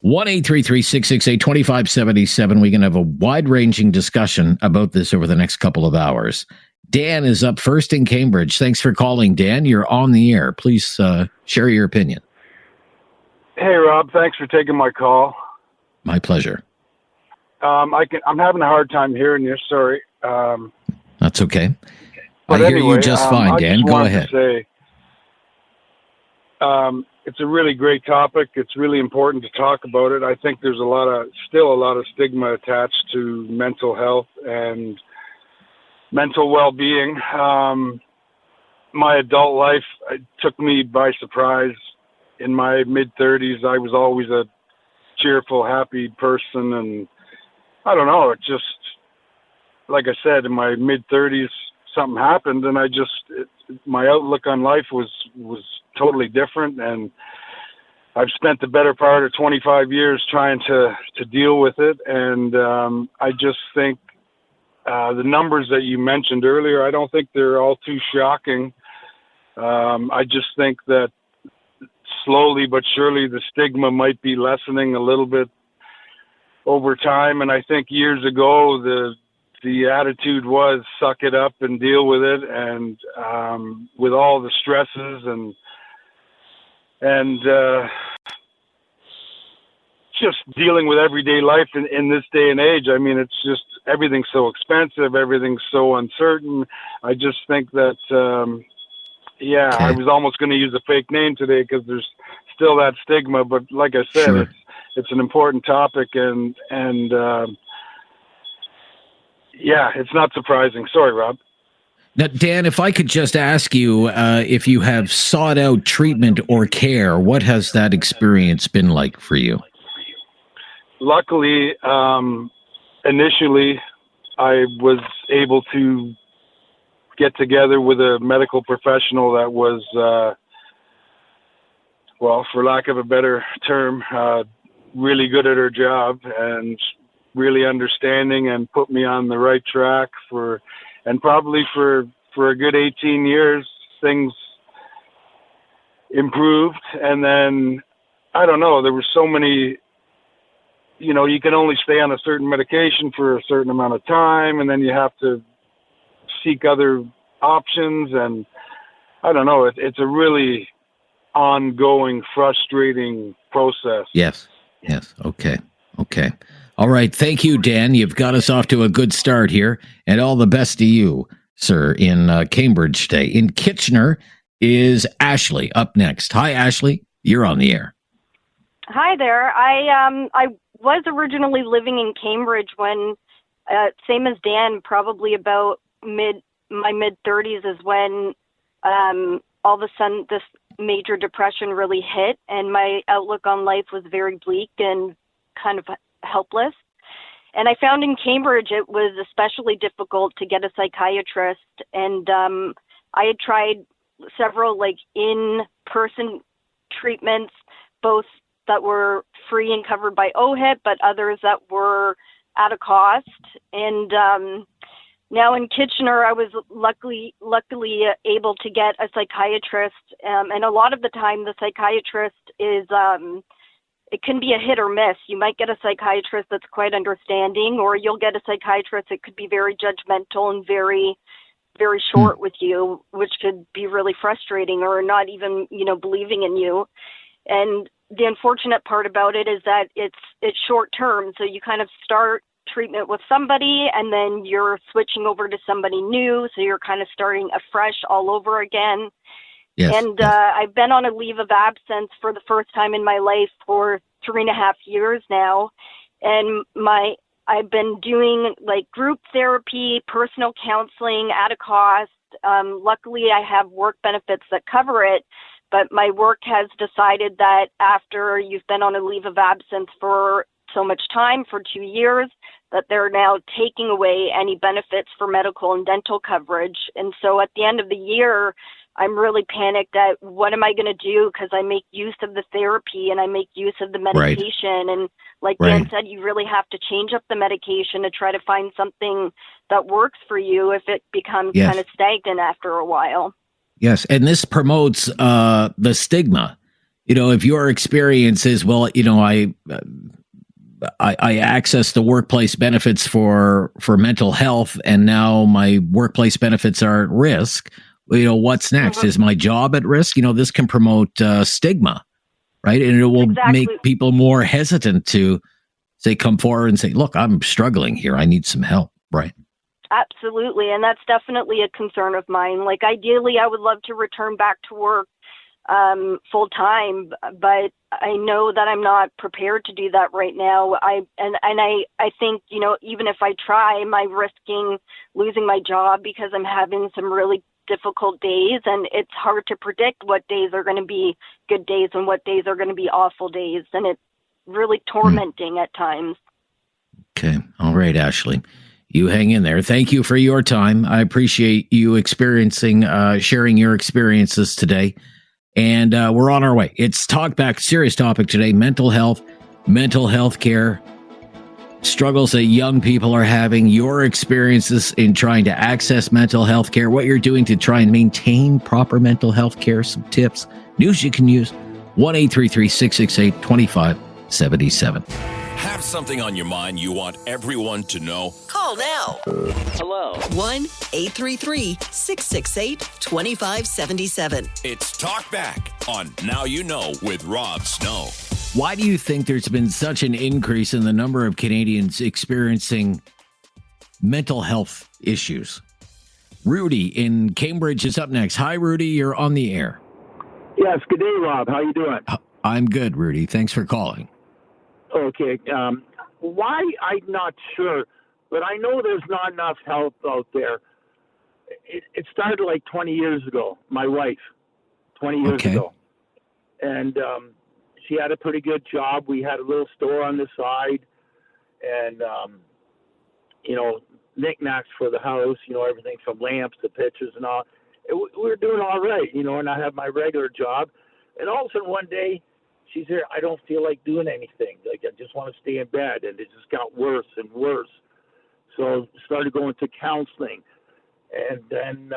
1-833-668-2577. We can have a wide-ranging discussion about this over the next couple of hours. Dan is up first in Cambridge. Thanks for calling, Dan. You're on the air. Please share your opinion. Hey, Rob. Thanks for taking my call. My pleasure. I'm having a hard time hearing you. Sorry. That's okay. I hear you just fine, Dan. Go ahead. It's a really great topic. It's really important to talk about it. I think there's still a lot of stigma attached to mental health and mental well-being. My adult life took me by surprise. In my mid-30s, I was always a cheerful, happy person, and I don't know. It just, like I said, in my mid-30s, something happened, and my outlook on life was totally different, and I've spent the better part of 25 years trying to deal with it, and I just think the numbers that you mentioned earlier, I don't think they're all too shocking. I just think that slowly but surely the stigma might be lessening a little bit over time, and I think years ago the attitude was suck it up and deal with it, and with all the stresses and just dealing with everyday life in this day and age. I mean, it's just everything's so expensive, everything's so uncertain. I just think that I was almost going to use a fake name today because there's still that stigma, but like I said, Sure. it's an important topic, and it's not surprising. Sorry, Rob. Now, Dan, if I could just ask you if you have sought out treatment or care, what has that experience been like for you? Luckily, initially, I was able to get together with a medical professional that was, for lack of a better term, really good at her job and really understanding, and put me on the right track probably for a good 18 years, things improved. And then, I don't know, there were so many, you can only stay on a certain medication for a certain amount of time, and then you have to seek other options. And I don't know, it's a really ongoing, frustrating process. Yes. Okay. All right. Thank you, Dan. You've got us off to a good start here, and all the best to you, sir, in Cambridge today. In Kitchener is Ashley up next. Hi, Ashley. You're on the air. Hi there. I was originally living in Cambridge when, same as Dan, probably about my mid-30s is when all of a sudden this major depression really hit, and my outlook on life was very bleak and kind of helpless. And I found in Cambridge it was especially difficult to get a psychiatrist, and I had tried several in-person treatments, both that were free and covered by OHIP, but others that were at a cost. And now in Kitchener, I was luckily able to get a psychiatrist, and a lot of the time the psychiatrist is it can be a hit or miss. You might get a psychiatrist that's quite understanding, or you'll get a psychiatrist that could be very judgmental and very, very short with you, which could be really frustrating, or not even, believing in you. And the unfortunate part about it is that it's short term. So you kind of start treatment with somebody, and then you're switching over to somebody new. So you're kind of starting afresh all over again. Yes. And I've been on a leave of absence for the first time in my life for 3.5 years now. And I've been doing group therapy, personal counseling at a cost. Luckily, I have work benefits that cover it, but my work has decided that after you've been on a leave of absence for so much time, for 2 years, that they're now taking away any benefits for medical and dental coverage. And so at the end of the year, I'm really panicked at what am I going to do, because I make use of the therapy and I make use of the medication. Right. And like Dan said, you really have to change up the medication to try to find something that works for you if it becomes kind of stagnant after a while. Yes, and this promotes the stigma. If your experience is, I access the workplace benefits for mental health, and now my workplace benefits are at risk. What's next? Is my job at risk? This can promote stigma, right? And it will make people more hesitant to come forward and say, look, I'm struggling here. I need some help, right? Absolutely. And that's definitely a concern of mine. Ideally, I would love to return back to work full time, but I know that I'm not prepared to do that right now. I think, even if I try, am I risking losing my job because I'm having some really difficult days, and it's hard to predict what days are going to be good days and what days are going to be awful days, and it's really tormenting at times. Okay. All All right, Ashley. You hang in there. Thank you for your time. I appreciate you sharing your experiences today. And we're on our way. It's Talkback, serious topic today, mental health care, struggles that young people are having, your experiences in trying to access mental health care, what you're doing to try and maintain proper mental health care, some tips, news you can use. 1-833-668-2577. Have something on your mind you want everyone to know? Call now. Hello. 1-833-668-2577. It's Talkback on Now You Know with Rob Snow. Why do you think there's been such an increase in the number of Canadians experiencing mental health issues? Rudy in Cambridge is up next. Hi, Rudy. You're on the air. Yes. Good day, Rob. How you doing? I'm good, Rudy. Thanks for calling. Okay. Why? I'm not sure, but I know there's not enough help out there. It started like 20 years ago. My wife, 20 years ago. And she had a pretty good job. We had a little store on the side and, knickknacks for the house, everything from lamps to pictures and all. We were doing all right, and I had my regular job. And all of a sudden one day, she's here, I don't feel like doing anything. Like, I just want to stay in bed. And it just got worse and worse. So started going to counseling. And then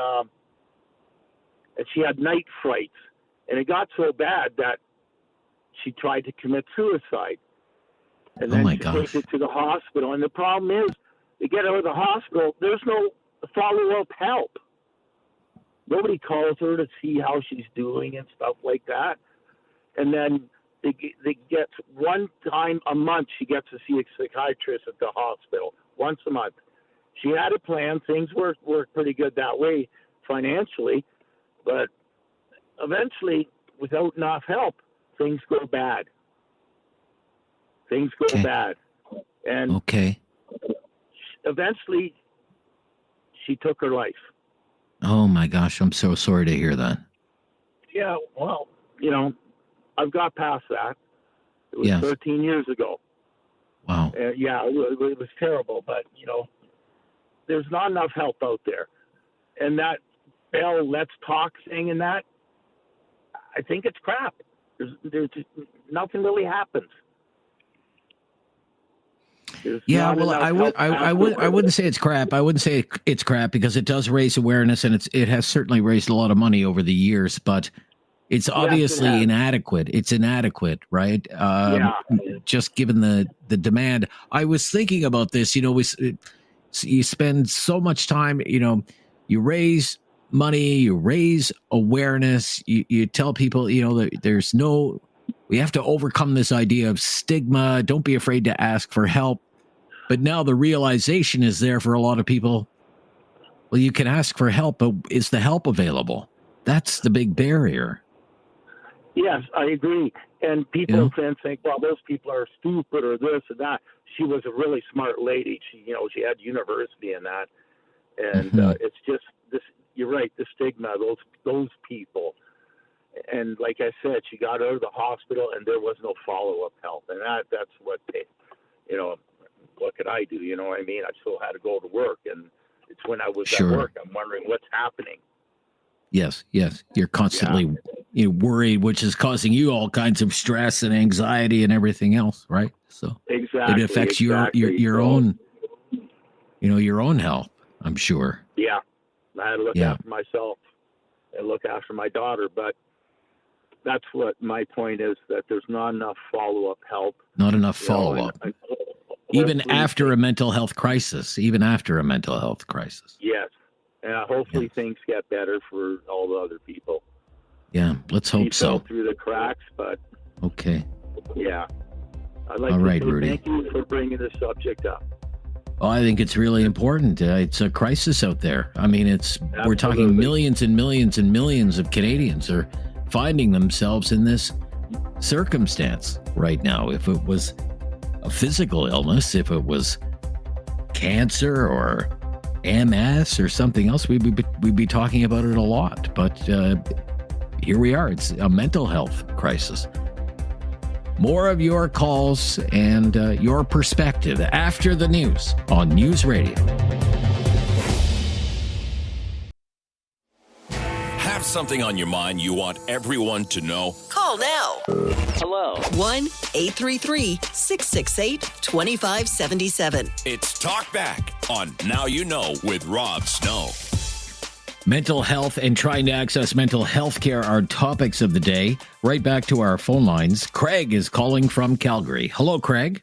and she had night frights. And it got so bad that she tried to commit suicide. And then she takes it to the hospital. And the problem is, to get out of the hospital, there's no follow-up help. Nobody calls her to see how she's doing and stuff like that. And then they get one time a month, she gets to see a psychiatrist at the hospital, once a month. She had a plan. Things worked pretty good that way financially. But eventually, without enough help, things go bad. Things go bad. And eventually, she took her life. Oh, my gosh. I'm so sorry to hear that. Yeah, well, I've got past that. It was 13 years ago. Wow. It was terrible. But, there's not enough help out there. And that Bell Let's Talk thing and that, I think it's crap. There's nothing really happens. Yeah, well, I wouldn't say it's crap. I wouldn't say it's crap because it does raise awareness and it has certainly raised a lot of money over the years, but it's obviously inadequate. It's inadequate, right? Just given the demand. I was thinking about this. You spend so much time. You raise money, you raise awareness. You tell people, that we have to overcome this idea of stigma. Don't be afraid to ask for help. But now the realization is there for a lot of people. Well, you can ask for help, but is the help available? That's the big barrier. Yes, I agree. And people then think, well, those people are stupid or this or that. She was a really smart lady. She had university in that. And it's just this, you're right, the stigma, those people. And like I said, she got out of the hospital and there was no follow-up help. And that's what what could I do? You know what I mean? I still had to go to work. And it's when I was at work, I'm wondering what's happening. Yes. You're constantly worried, which is causing you all kinds of stress and anxiety and everything else, right? So it affects your own, your own health, I'm sure. Yeah. I had to look after myself and look after my daughter, but that's what my point is, that there's not enough follow-up help. Not enough follow-up. Even after a mental health crisis. Yes. And hopefully things get better for all the other people. Yeah, let's hope so. Fell through the cracks, but... Okay. Yeah. I'd like all to right, say Rudy. Thank you for bringing this subject up. Oh, I think it's really important. It's a crisis out there. I mean, we're talking millions and millions and millions of Canadians are finding themselves in this circumstance right now. If it was a physical illness, if it was cancer or MS or something else, we'd be talking about it a lot. But here we are. It's a mental health crisis. More of your calls and your perspective after the news on News Radio. Have something on your mind you want everyone to know? Call now. Hello. 1-833-668-2577. It's Talk Back on Now You Know with Rob Snow. Mental health and trying to access mental health care are topics of the day. Right back to our phone lines. Craig is calling from Calgary. Hello, Craig.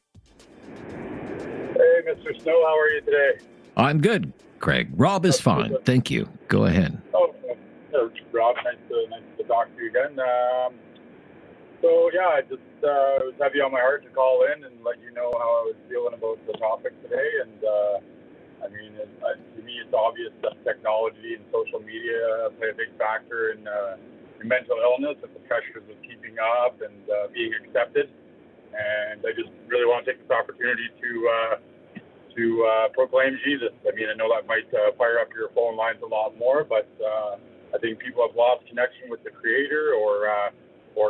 Hey, Mr. Snow. How are you today? I'm good, Craig. Rob is fine. Thank you. Go ahead. Oh, Rob, nice to talk to you again. I just was heavy on my heart to call in and let you know how I was feeling about the topic today. And to me, it's obvious that technology and social media play a big factor in mental illness and the pressures of keeping up and being accepted. And I just really want to take this opportunity to proclaim Jesus. I know that might fire up your phone lines a lot more, but I think people have lost connection with the Creator or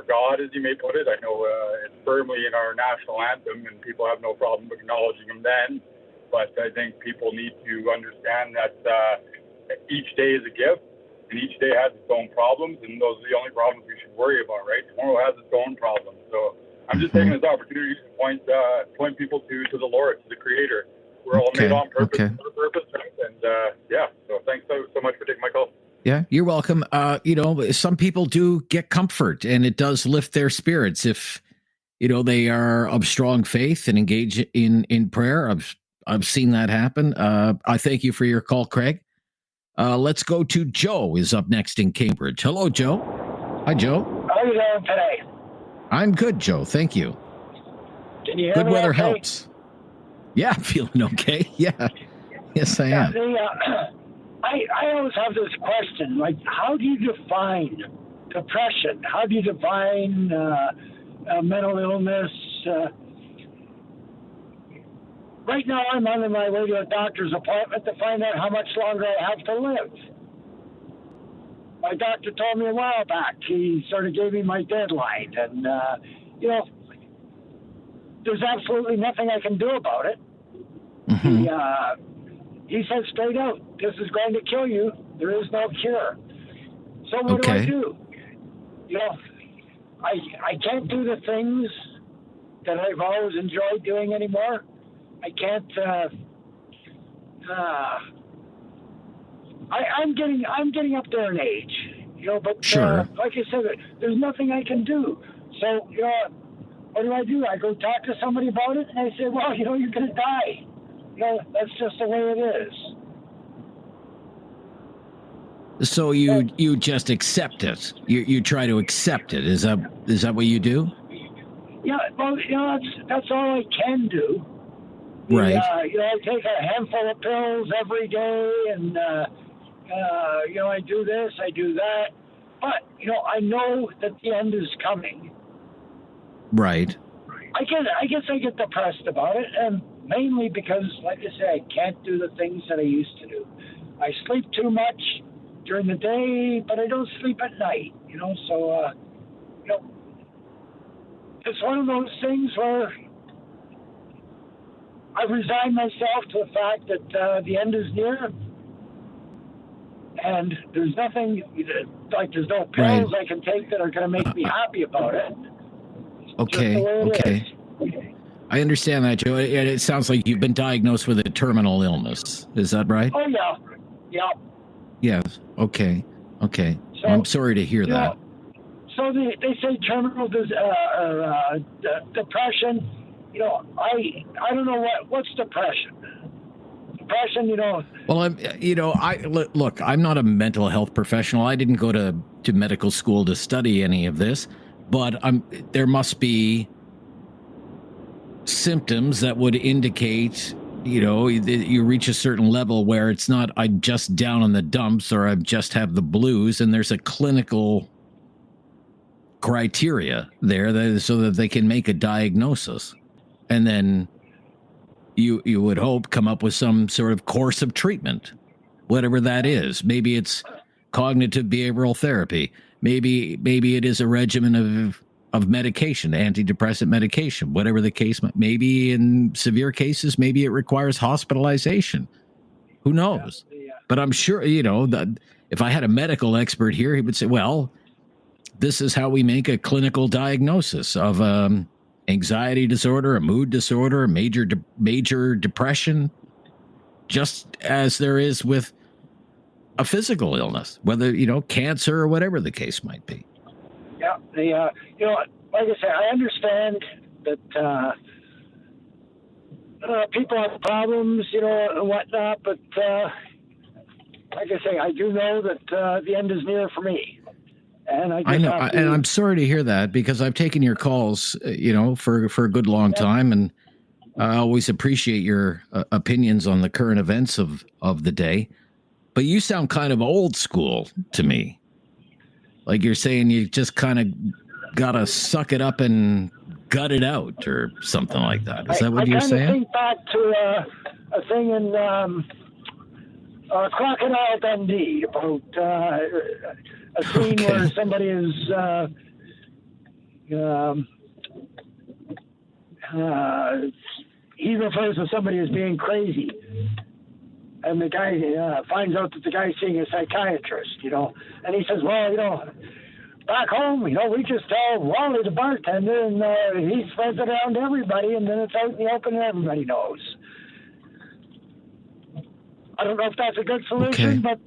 God, as you may put it. I know it's firmly in our national anthem, and people have no problem acknowledging Him then. But I think people need to understand that each day is a gift, and each day has its own problems, and those are the only problems we should worry about, right? Tomorrow has its own problems. So I'm just taking this opportunity to point people to the Lord, to the Creator. We're all made on purpose, for a purpose, right? And so thanks so much for taking my call. Yeah, you're welcome. Some people do get comfort, and it does lift their spirits if, they are of strong faith and engage in prayer. I've seen that happen. I thank you for your call, Craig. Let's go to Joe is up next in Cambridge. Hello, Joe. Hi, Joe. How are you doing today? I'm good, Joe. Thank you. Can you hear good me weather okay? helps. Yeah, I'm feeling okay. Yeah. Yes, I am. I always have this question, like, how do you define depression? How do you define mental illness? Right now, I'm on my way to a doctor's appointment to find out how much longer I have to live. My doctor told me a while back. He sort of gave me my deadline. And, there's absolutely nothing I can do about it. Mm-hmm. He said straight out, this is going to kill you. There is no cure. So what do I do? I can't do the things that I've always enjoyed doing anymore. I can't. I'm getting up there in age, But sure. Like I said, there's nothing I can do. So what do? I go talk to somebody about it, and they say, well, you're going to die. That's just the way it is. So you just accept it. You try to accept it. Is that what you do? Yeah. Well, that's all I can do. Right. I take a handful of pills every day, and I do this, I do that. But I know that the end is coming. Right. I guess I get depressed about it, and mainly because, like I say, I can't do the things that I used to do. I sleep too much during the day, but I don't sleep at night. So it's one of those things where I resign myself to the fact that the end is near, and there's nothing, there's no pills I can take that are going to make me happy about it. Okay. I understand that, Joe. It sounds like you've been diagnosed with a terminal illness. Is that right? Oh, yeah. Yeah. Yes. Okay. So, I'm sorry to hear that. So they say terminal depression. I don't know what's depression. Depression, Well, look, I'm not a mental health professional. I didn't go to medical school to study any of this, but there must be symptoms that would indicate, you reach a certain level where it's not, I'm just down in the dumps or I just have the blues, and there's a clinical criteria there so that they can make a diagnosis. And then you would hope come up with some sort of course of treatment, whatever that is. Maybe it's cognitive behavioral therapy. Maybe it is a regimen of of medication, antidepressant medication, whatever the case. Maybe in severe cases, maybe it requires hospitalization. Who knows? But I'm sure, that if I had a medical expert here, he would say, well, this is how we make a clinical diagnosis of anxiety disorder, a mood disorder, a major depression, just as there is with a physical illness, whether, cancer or whatever the case might be. Yeah, like I say, I understand that people have problems, and whatnot, but like I say, I do know that the end is near for me. And I know, and I'm sorry to hear that, because I've taken your calls, for a good long time, and I always appreciate your opinions on the current events of the day. But you sound kind of old school to me. Like you're saying you just kind of got to suck it up and gut it out or something like that. Is that what you're saying? I think back to a thing in Crocodile Dundee about a scene where somebody is he refers to somebody as being crazy. And the guy finds out that the guy's seeing a psychiatrist, and he says, well, back home, we just tell Wally the bartender, and he spreads it around to everybody, and then it's out in the open and everybody knows. I don't know if that's a good solution, but,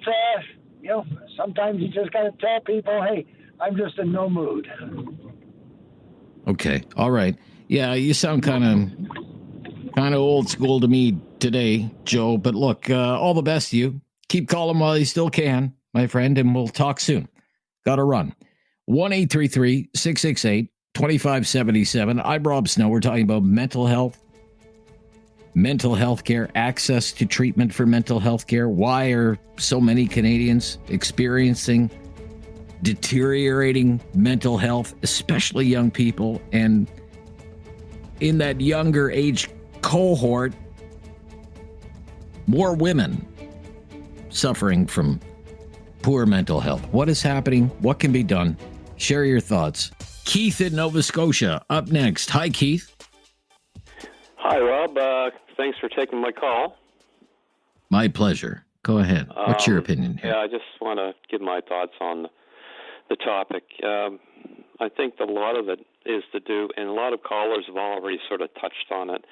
sometimes you just got to tell people, hey, I'm just in no mood. Okay. All right. Yeah, you sound kind of old school to me today, Joe. But look, all the best to you. Keep calling while you still can, my friend, and we'll talk soon. Got to run. 1-833-668-2577. I'm Rob Snow. We're talking about mental health care, access to treatment for mental health care. Why are so many Canadians experiencing deteriorating mental health, especially young people? And in that younger age cohort, more women suffering from poor mental health. What is happening? What can be done? Share your thoughts. Keith in Nova Scotia up next. Hi, Keith. Hi, Rob. Thanks for taking my call. My pleasure. Go ahead. What's your opinion here? Yeah, I just want to give my thoughts on the topic. I think a lot of it is to do, and a lot of callers have already sort of touched on it,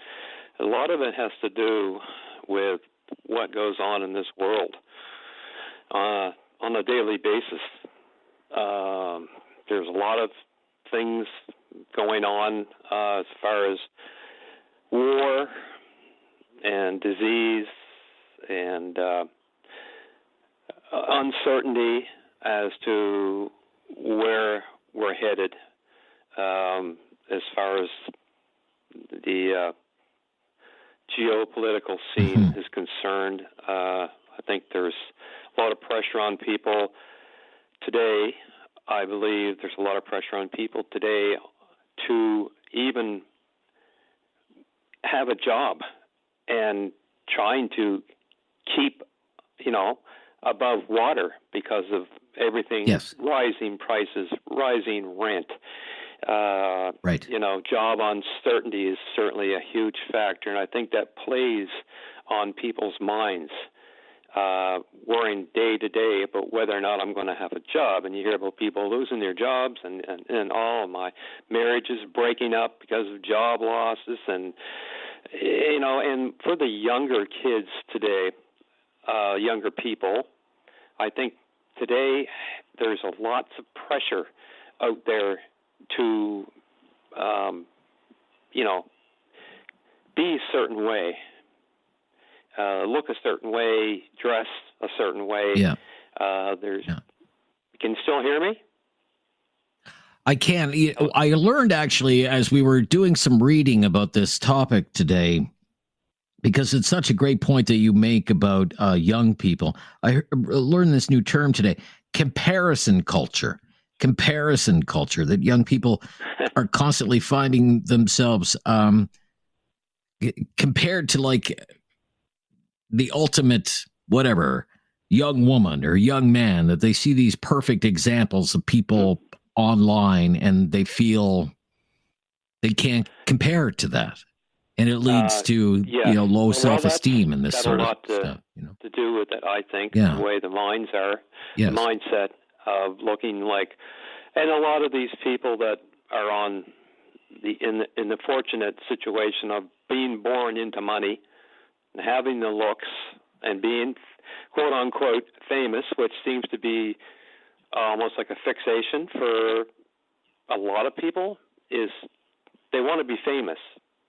a lot of it has to do with what goes on in this world on a daily basis. There's a lot of things going on as far as war and disease and uncertainty as to where we're headed as far as the geopolitical scene is concerned. I think there's a lot of pressure on people today. I believe there's a lot of pressure on people today to even have a job and trying to keep, above water because of everything, rising prices, rising rent. Right. Job uncertainty is certainly a huge factor, and I think that plays on people's minds, worrying day to day about whether or not I'm going to have a job. And you hear about people losing their jobs and all. My marriage is breaking up because of job losses, and and for the younger kids today, younger people, I think today there's lots of pressure out there to, be a certain way, look a certain way, dress a certain way. Yeah. Can you still hear me? I can. I learned actually as we were doing some reading about this topic today, because it's such a great point that you make about young people. I learned this new term today, comparison culture, that young people are constantly finding themselves compared to like the ultimate, whatever, young woman or young man, that they see these perfect examples of people online, and they feel they can't compare to that. And it leads to low self-esteem and this sort of stuff. To do with it, I think, Yeah. the way the minds are, Yes. the mindset of looking like, and a lot of these people that are on in the fortunate situation of being born into money, and having the looks, and being quote unquote famous, which seems to be almost like a fixation for a lot of people, is they want to be famous.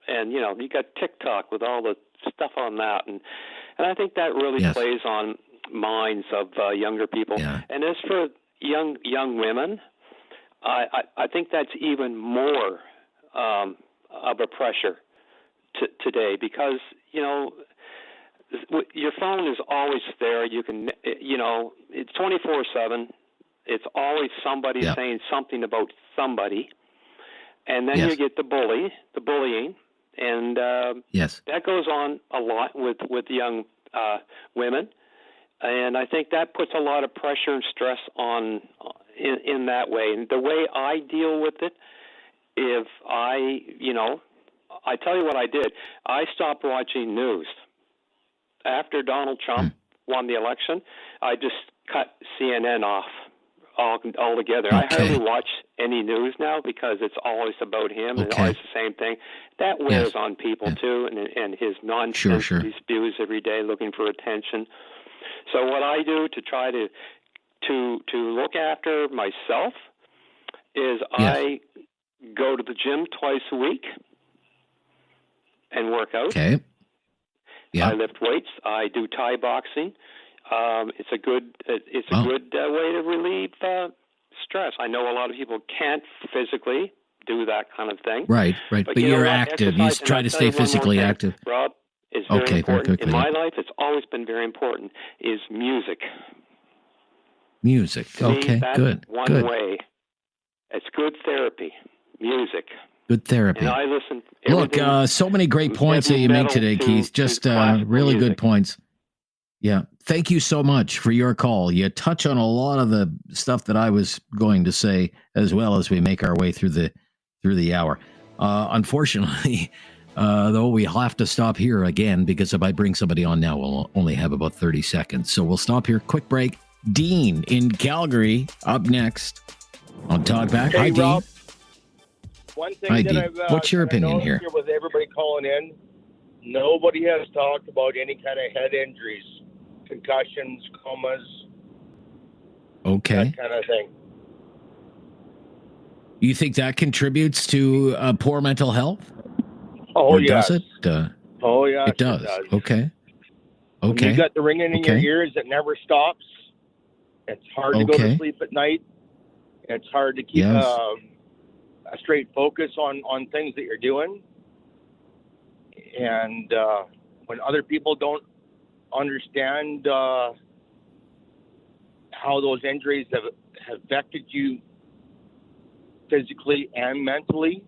And, you got TikTok with all the stuff on that. And I think that really plays on minds of younger people. Yeah. And as for young women, I think that's even more of a pressure today because, your phone is always there. You can, it's 24/7. It's always somebody saying something about somebody. And then you get the bullying. And that goes on a lot with young women, and I think that puts a lot of pressure and stress on in that way. And the way I deal with it, if I tell you what I did. I stopped watching news after Donald Trump won the election. I just cut CNN off altogether. Okay. I hardly watch any news now because it's always about him and always the same thing. That wears on people too, and his nonsense, these spews every day looking for attention. So what I do to try to look after myself is I go to the gym twice a week and work out. Okay. Yeah. I lift weights. I do Thai boxing. It's a good way to relieve stress. I know a lot of people can't physically do that kind of thing. Right. But you're active. You try to stay physically active. Rob, is very important. Very quickly. In my life, it's always been very important, is music. Music. To me, Okay, that's good. one Good. way. It's good therapy. Music. Good therapy. And I listen. Look, so many great points that you make today, Keith. Just really good points. Yeah. Thank you so much for your call. You touch on a lot of the stuff that I was going to say as well as we make our way through the hour. Unfortunately, though, we have to stop here again because if I bring somebody on now, we'll only have about 30 seconds. So we'll stop here. Quick break. Dean in Calgary up next on Talkback. Hey, Hi, Dean. Rob. One thing Hi, that Dean. I've What's your opinion noticed here? with everybody calling in, nobody has talked about any kind of head injuries, concussions, comas, Okay. that kind of thing. You think that contributes to poor mental health? Oh, Or yes. does it? Oh, yes, It does. Okay. When Okay. you got the ringing in your Okay. ears that never stops, it's hard to go Okay. to sleep at night. It's hard to keep Yes. a straight focus on things that you're doing. And when other people don't understand how those injuries have affected you physically and mentally,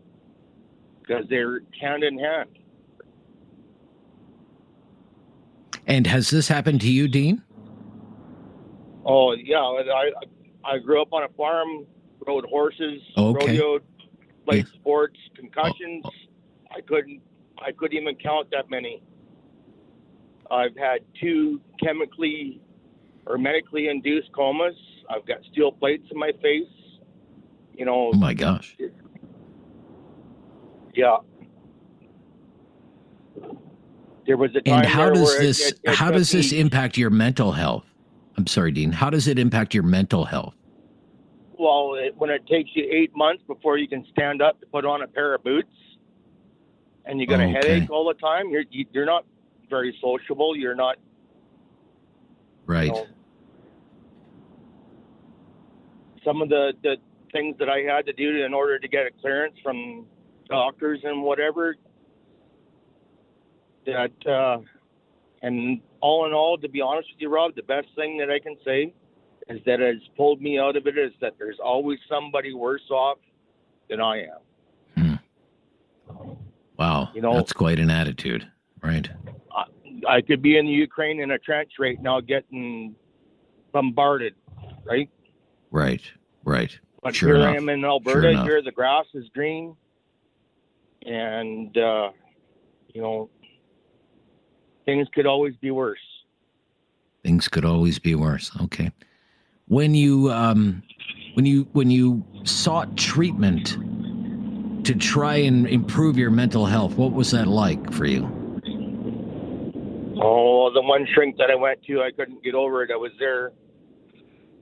because they're hand in hand. And has this happened to you, Dean? Oh yeah, I grew up on a farm, rode horses, Okay. rodeoed, played sports, concussions. I couldn't even count that many. I've had 2 chemically or medically induced comas. I've got steel plates in my face. Oh my gosh. Yeah. There was a time And how there does where this it how took does this me- impact your mental health? I'm sorry, Dean. How does it impact your mental health? Well, when it takes you 8 months before you can stand up to put on a pair of boots, and you got a Okay. headache all the time, you're not very sociable. You're not. Right. Some of the things that I had to do in order to get a clearance from doctors and whatever. That and all in all, to be honest with you, Rob, the best thing that I can say is that has pulled me out of it is that there's always somebody worse off than I am. Wow. That's quite an attitude. Right. I could be in the Ukraine in a trench right now getting bombarded, right? Right. But Sure here enough. I am in Sure Alberta. enough. Here the grass is green, and you know, things could always be worse. Things could always be worse. Okay. When you sought treatment to try and improve your mental health, what was that like for you? Oh, the one shrink that I went to, I couldn't get over it. I was there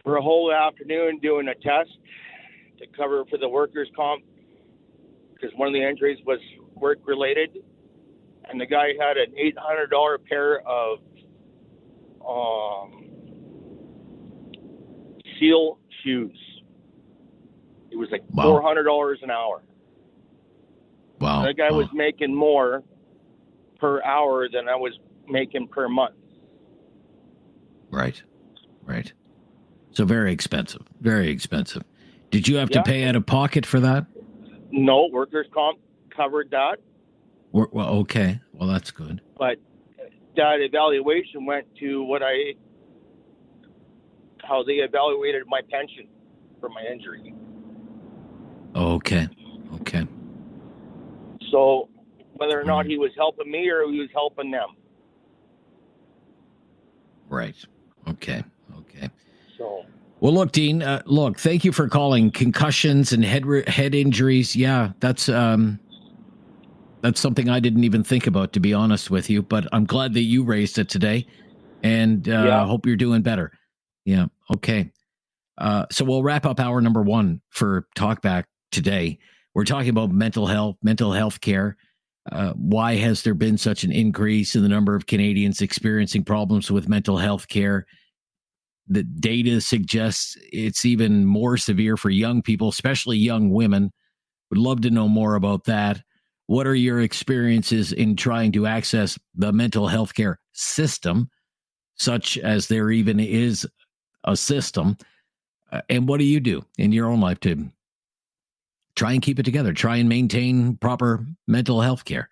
for a whole afternoon doing a test to cover for the workers' comp because one of the injuries was work-related, and the guy had an $800 pair of seal shoes. It was like $400 an hour. Wow. That guy was making more per hour than I was making per month. Right. So very expensive. Very expensive. Did you have to pay out of pocket for that? No, workers' comp covered that. Well, okay. Well, that's good. But that evaluation went to how they evaluated my pension for my injury. Okay. So whether or not he was helping me or he was helping them. Right. Okay. So Well, look, Dean. Thank you for calling. Concussions and head injuries. Yeah, that's something I didn't even think about, to be honest with you. But I'm glad that you raised it today, and I hope you're doing better. Yeah. Okay. So we'll wrap up hour number 1 for Talkback today. We're talking about mental health care. Why has there been such an increase in the number of Canadians experiencing problems with mental health care? The data suggests it's even more severe for young people, especially young women. Would love to know more about that. What are your experiences in trying to access the mental health care system, such as there even is a system? And what do you do in your own life to try and keep it together, try and maintain proper mental health care?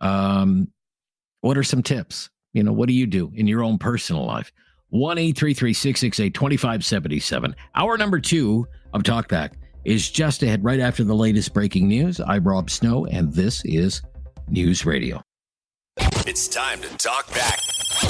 What are some tips? What do you do in your own personal life? 1-833-668-2577. Hour number 2 of Talkback is just ahead, right after the latest breaking news. I'm Rob Snow, and this is News Radio. It's time to talk back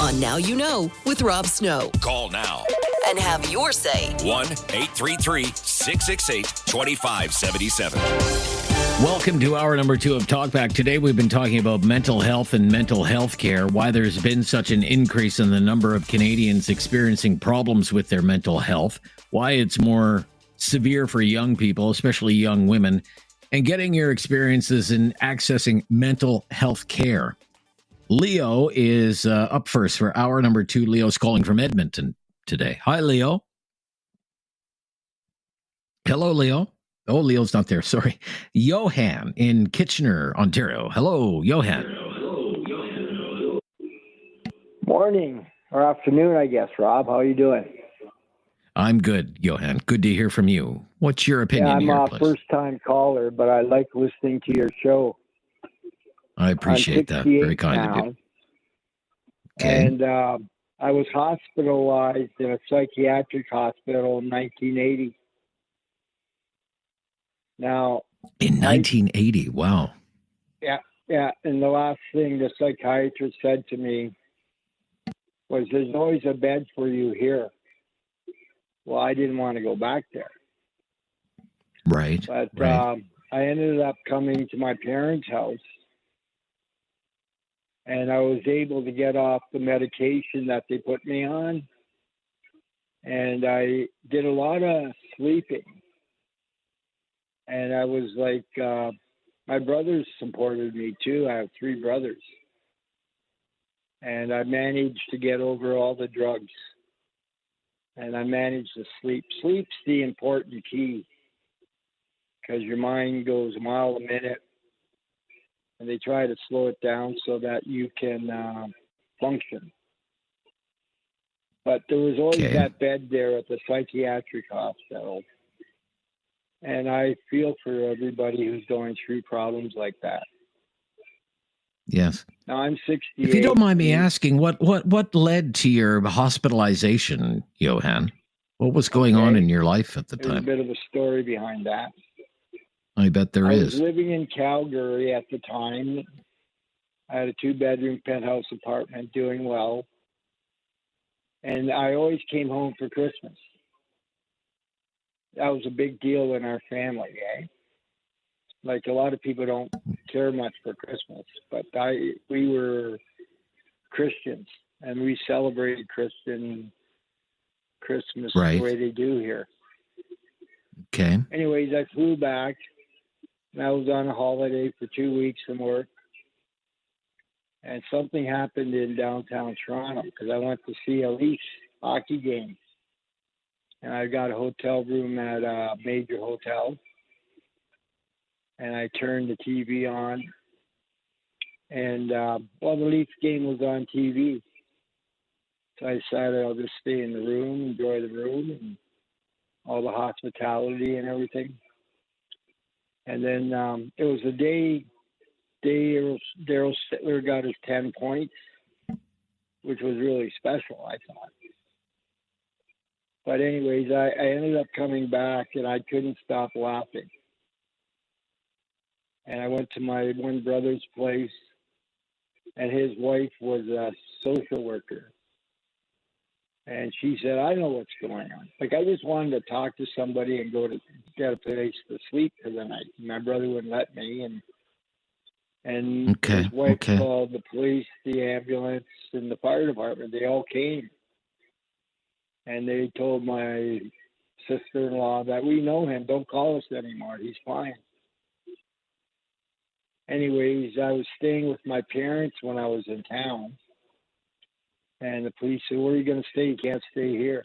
On Now You Know with Rob Snow. Call now. And have your say. 1-833-668-2577. Welcome to hour number 2 of Talkback. Today we've been talking about mental health and mental health care, why there's been such an increase in the number of Canadians experiencing problems with their mental health, why it's more severe for young people, especially young women, and getting your experiences in accessing mental health care. Leo is up first for hour number 2. Leo's calling from Edmonton today. Hi, Leo. Hello, Leo. Oh, Leo's not there. Sorry. Johan in Kitchener, Ontario. Hello, Johan. Morning or afternoon, I guess, Rob. How are you doing? I'm good, Johan. Good to hear from you. What's your opinion I'm here, a please? first-time caller, but I like listening to your show. I appreciate that. Very kind of you. Okay. And I was hospitalized in a psychiatric hospital in 1980. Now, in 1980, wow. Yeah. And the last thing the psychiatrist said to me was, "There's always a bed for you here." Well, I didn't want to go back there. Right. But right. I ended up coming to my parents' house, and I was able to get off the medication that they put me on. And I did a lot of sleeping. And I was like, my brothers supported me too. I have 3 brothers. And I managed to get over all the drugs. And I managed to sleep. Sleep's the important key, because your mind goes a mile a minute. And they try to slow it down so that you can function. But there was always that bed there at the psychiatric hospital. And I feel for everybody who's going through problems like that. Yes. Now I'm 68. If you don't mind me asking, what led to your hospitalization, Johan? What was going on in your life at the There's a time? bit of a story behind that. I bet there I is. was living in Calgary at the time. I had a 2-bedroom penthouse apartment, doing well. And I always came home for Christmas. That was a big deal in our family, eh? Like, a lot of people don't care much for Christmas, but we were Christians, and we celebrated Christmas Right. the way they do here. Okay. Anyways, I flew back, and I was on a holiday for 2 weeks from work. And something happened in downtown Toronto because I went to see a Leafs hockey game. And I got a hotel room at a major hotel. And I turned the TV on. And, the Leafs game was on TV. So I decided I'll just stay in the room, enjoy the room, and all the hospitality and everything. And then it was the day Daryl Sittler got his 10 points, which was really special, I thought. But anyways, I ended up coming back, and I couldn't stop laughing. And I went to my one brother's place, and his wife was a social worker. And she said, I know what's going on. Like, I just wanted to talk to somebody and go to get a place to sleep for the night. My brother wouldn't let me, and his wife called the police, the ambulance, and the fire department. They all came. And they told my sister-in-law that we know him. Don't call us anymore. He's fine. Anyways, I was staying with my parents when I was in town. And the police said, where are you going to stay? You can't stay here.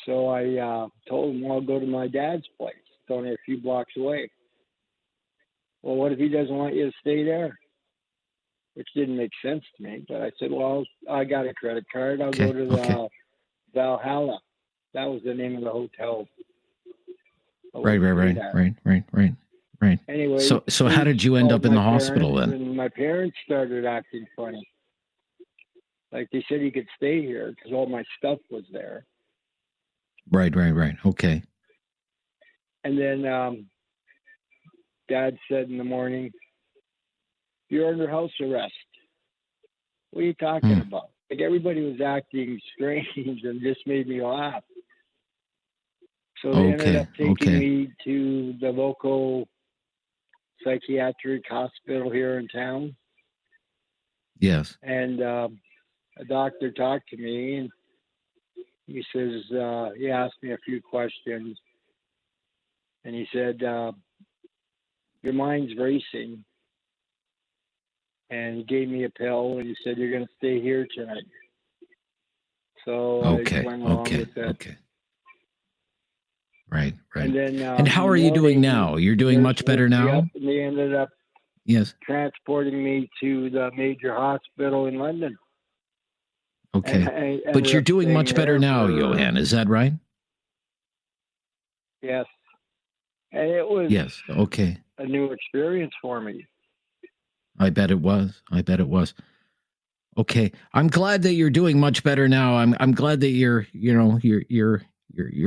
So I told him, well, I'll go to my dad's place. It's only a few blocks away. Well, what if he doesn't want you to stay there? Which didn't make sense to me. But I said, well, I got a credit card. I'll go to the Valhalla. That was the name of the hotel. Right. Anyway, so how did you end up in the hospital then? And my parents started acting funny. Like, they said he could stay here because all my stuff was there. Right. Okay. And then Dad said in the morning, you're under house arrest. What are you talking about? Like, everybody was acting strange and just made me laugh. So they ended up taking me to the local psychiatric hospital here in town. Yes. And a doctor talked to me, and he says, he asked me a few questions. And he said, your mind's racing. And he gave me a pill, and he said, you're going to stay here tonight. So I went along with that. Okay. Right. And then, and how are you doing now? You're doing much better now? And they ended up transporting me to the major hospital in London. Okay. But you're doing much better now, Johan. Is that right? Yes. And it was a new experience for me. I bet it was. Okay. I'm glad that you're doing much better now. I'm glad that you're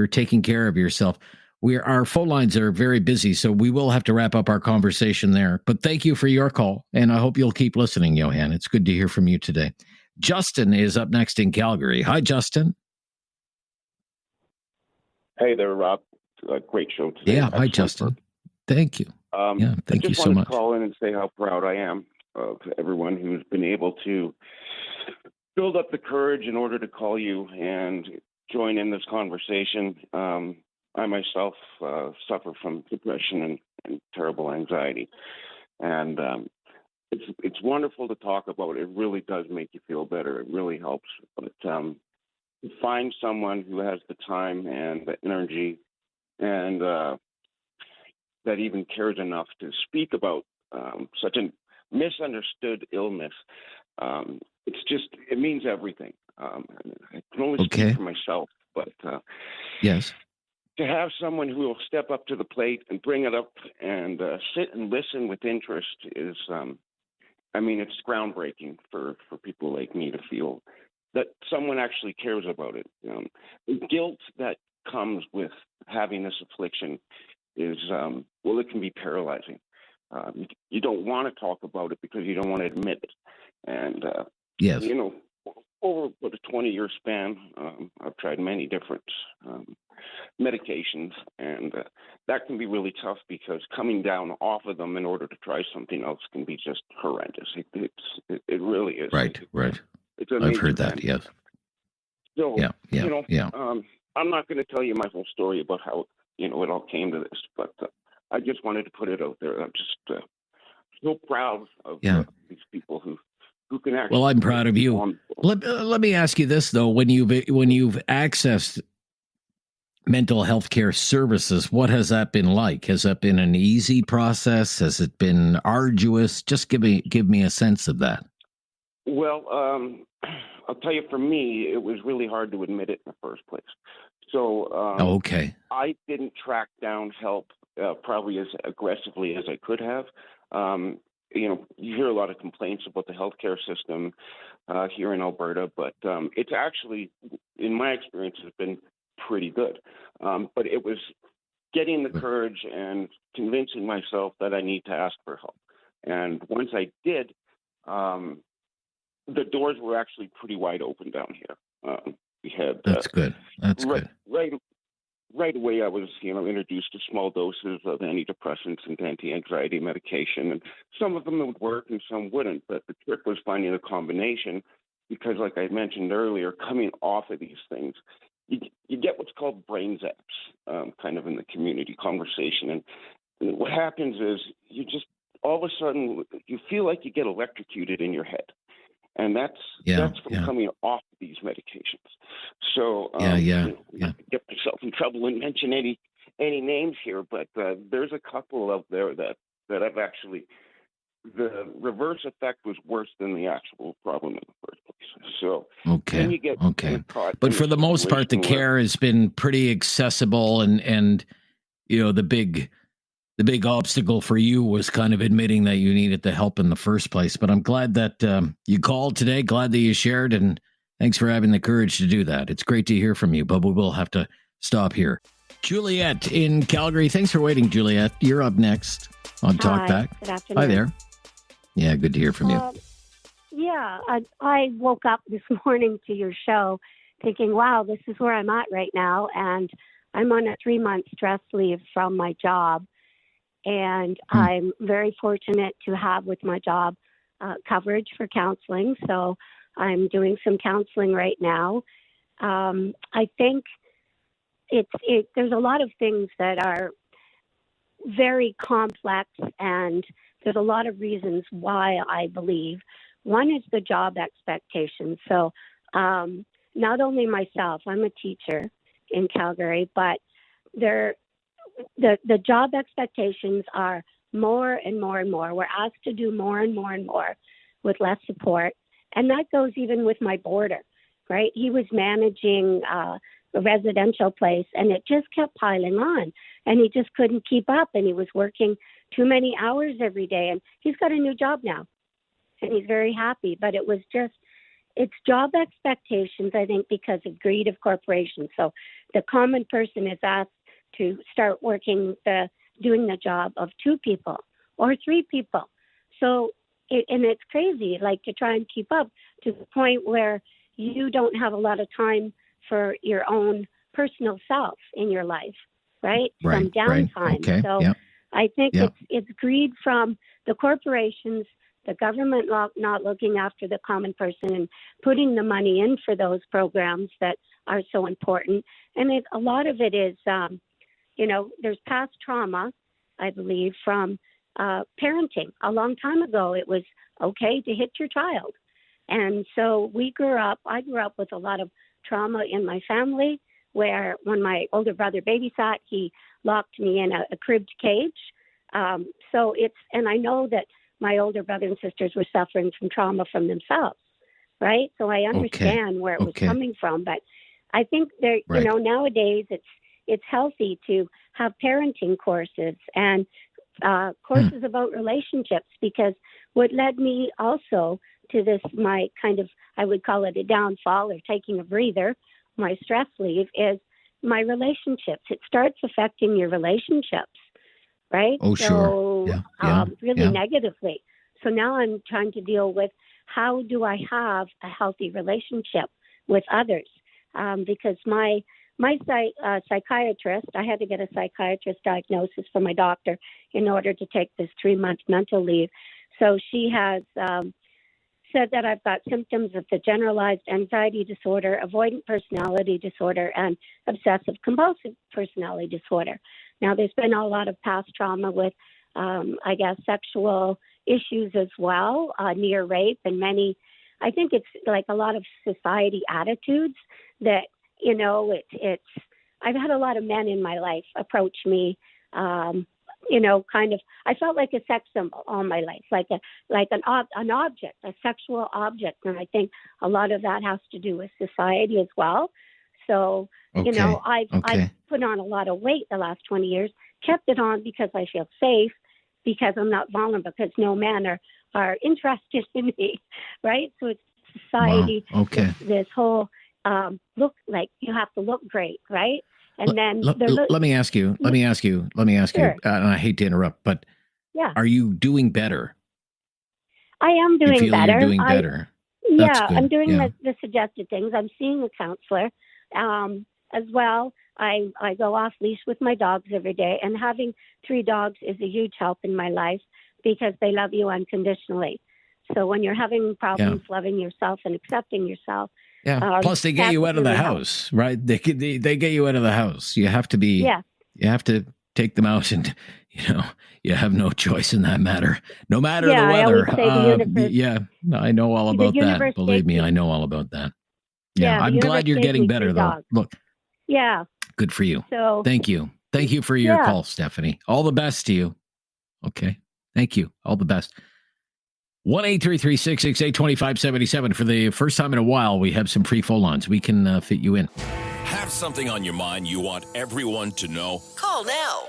taking care of yourself. Our phone lines are very busy, so we will have to wrap up our conversation there. But thank you for your call, and I hope you'll keep listening, Johan. It's good to hear from you today. Justin is up next in Calgary. Hi, Justin. Hey there, Rob. Great show today. Yeah, hi, Justin. Thank you. Thank you so much. I just wanted to call in and say how proud I am of everyone who's been able to build up the courage in order to call you and join in this conversation. I myself suffer from depression and terrible anxiety. And it's wonderful to talk about. It really does make you feel better. It really helps. But to find someone who has the time and the energy and that even cares enough to speak about such a misunderstood illness, it means everything. I can only speak for myself, but yes, to have someone who will step up to the plate and bring it up and sit and listen with interest is, it's groundbreaking for people like me to feel that someone actually cares about it. The guilt that comes with having this affliction is, well, it can be paralyzing. You don't want to talk about it because you don't want to admit it. And, yes, you know, over a 20-year span, I've tried many different medications, and that can be really tough because coming down off of them in order to try something else can be just horrendous. It really is. Right. It's a I've major heard that. thing. Yes. So, Yeah. I'm not going to tell you my whole story about how, it all came to this, but I just wanted to put it out there. I'm just so proud of these people who can actually. Well, I'm proud of you. Let me ask you this though: when you've accessed mental health care services, what has that been like? Has that been an easy process? Has it been arduous? Just give me a sense of that. Well, I'll tell you, for me, it was really hard to admit it in the first place. So okay. I didn't track down help probably as aggressively as I could have. You hear a lot of complaints about the healthcare system here in Alberta, but it's actually, in my experience, has been pretty good. But it was getting the courage and convincing myself that I need to ask for help. And once I did, the doors were actually pretty wide open down here. We had that's good. That's good. Right away, I was introduced to small doses of antidepressants and anti-anxiety medication, and some of them would work and some wouldn't. But the trick was finding a combination, because, like I mentioned earlier, coming off of these things, you get what's called brain zaps, kind of in the community conversation, and what happens is you just all of a sudden you feel like you get electrocuted in your head. And that's from coming off these medications. So get yourself in trouble and mention any names here, but there's a couple out there that I've actually, the reverse effect was worse than the actual problem in the first place. So then you get caught. But for the most part, the care has been pretty accessible, and the big obstacle for you was kind of admitting that you needed the help in the first place. But I'm glad that you called today, glad that you shared, and thanks for having the courage to do that. It's great to hear from you, but we will have to stop here. Juliet in Calgary. Thanks for waiting, Juliet. You're up next on Talkback. Good afternoon. Hi there. Yeah, good to hear from you. I woke up this morning to your show thinking, wow, this is where I'm at right now. And I'm on a 3-month stress leave from my job. And I'm very fortunate to have with my job coverage for counseling. So I'm doing some counseling right now. I think there's a lot of things that are very complex, and there's a lot of reasons why I believe. One is the job expectations. So not only myself, I'm a teacher in Calgary, but the job expectations are more and more and more. We're asked to do more and more and more with less support. And that goes even with my boarder, right? He was managing a residential place, and it just kept piling on. And he just couldn't keep up, and he was working too many hours every day. And he's got a new job now, and he's very happy. But it's job expectations, I think, because of greed of corporations. So the common person is asked to start doing the job of 2 people or 3 people. So, it's crazy, like, to try and keep up to the point where you don't have a lot of time for your own personal self in your life, right? Some downtime. Right. Okay. So I think it's greed from the corporations, the government not looking after the common person and putting the money in for those programs that are so important. And a lot of it is, there's past trauma, I believe, from parenting. A long time ago, it was okay to hit your child. And so I grew up with a lot of trauma in my family, where when my older brother babysat, he locked me in a cribbed cage. And I know that my older brother and sisters were suffering from trauma from themselves, right? So I understand where it was coming from. But I think nowadays it's healthy to have parenting courses and courses about relationships, because what led me also to this, my kind of I would call it a downfall or taking a breather, my stress leave, is my relationships. It starts affecting your relationships, right? Oh, sure. Really negatively. So now I'm trying to deal with how do I have a healthy relationship with others? Because my psychiatrist, I had to get a psychiatrist diagnosis from my doctor in order to take this 3-month mental leave. So she has said that I've got symptoms of the generalized anxiety disorder, avoidant personality disorder, and obsessive compulsive personality disorder. Now, there's been a lot of past trauma with, sexual issues as well, near rape, and I think it's like a lot of society attitudes that, I've had a lot of men in my life approach me, I felt like a sex symbol all my life, like an object, a sexual object. And I think a lot of that has to do with society as well. So, I've put on a lot of weight the last 20 years, kept it on because I feel safe, because I'm not vulnerable, because no men are interested in me, right? So it's society, this whole look, like you have to look great, right? And then let me ask you, Sure. and I hate to interrupt, but Yeah. are you doing better? I am You doing feel better. you're doing better. That's good. I'm doing Yeah. the suggested things. I'm seeing a counselor as well. I go off leash with my dogs every day, and having 3 dogs is a huge help in my life because they love you unconditionally. So when you're having problems loving yourself and accepting yourself, Yeah. Plus, they get that's you what out of the really helps. house, right? They get you out of the house. You have to be. Yeah. You have to take them out, and you have no choice in that matter. No matter the I always weather. say the universe. Yeah, I know all The about that. universe Believe me, gave me- I know all about that. Yeah, Yeah, the I'm universe glad you're gave getting me better, 3 though. dogs. Look, Yeah. good for you. So Thank you for your Yeah. call, Stephanie. All the best to you. Okay, thank you. All the best. 1-833-668-2577. For the first time in a while, we have some free phone lines. We can fit you in. Have something on your mind you want everyone to know? Call now.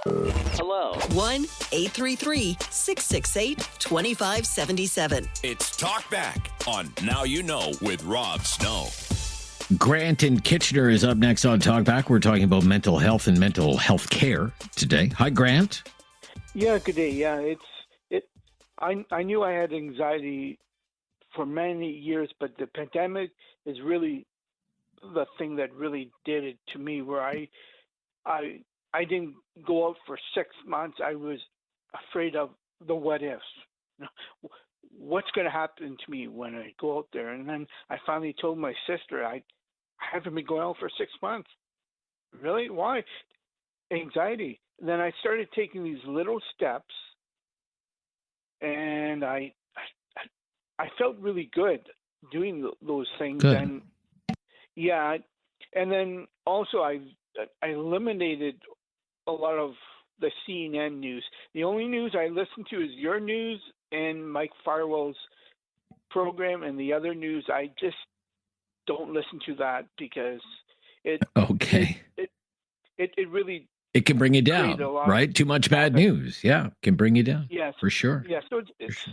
Hello. 1-833-668-2577. It's Talk Back on Now You Know with Rob Snow. Grant in Kitchener is up next on Talkback. We're talking about mental health and mental health care today. Hi, Grant. Yeah, good day. Yeah, I knew I had anxiety for many years, but the pandemic is really the thing that really did it to me. Where I didn't go out for 6 months. I was afraid of the what ifs. What's going to happen to me when I go out there? And then I finally told my sister, I haven't been going out for 6 months. Really? Why? Anxiety. Then I started taking these little steps, and I felt really good doing those things. Good. And yeah, and then also I eliminated a lot of the CNN news. The only news I listen to is your news and Mike Farwell's program, and the other news I just don't listen to that because it really It can bring you down, created a lot right? Too much bad news. Yeah, can bring you down. Yes, for sure. Yeah, so it's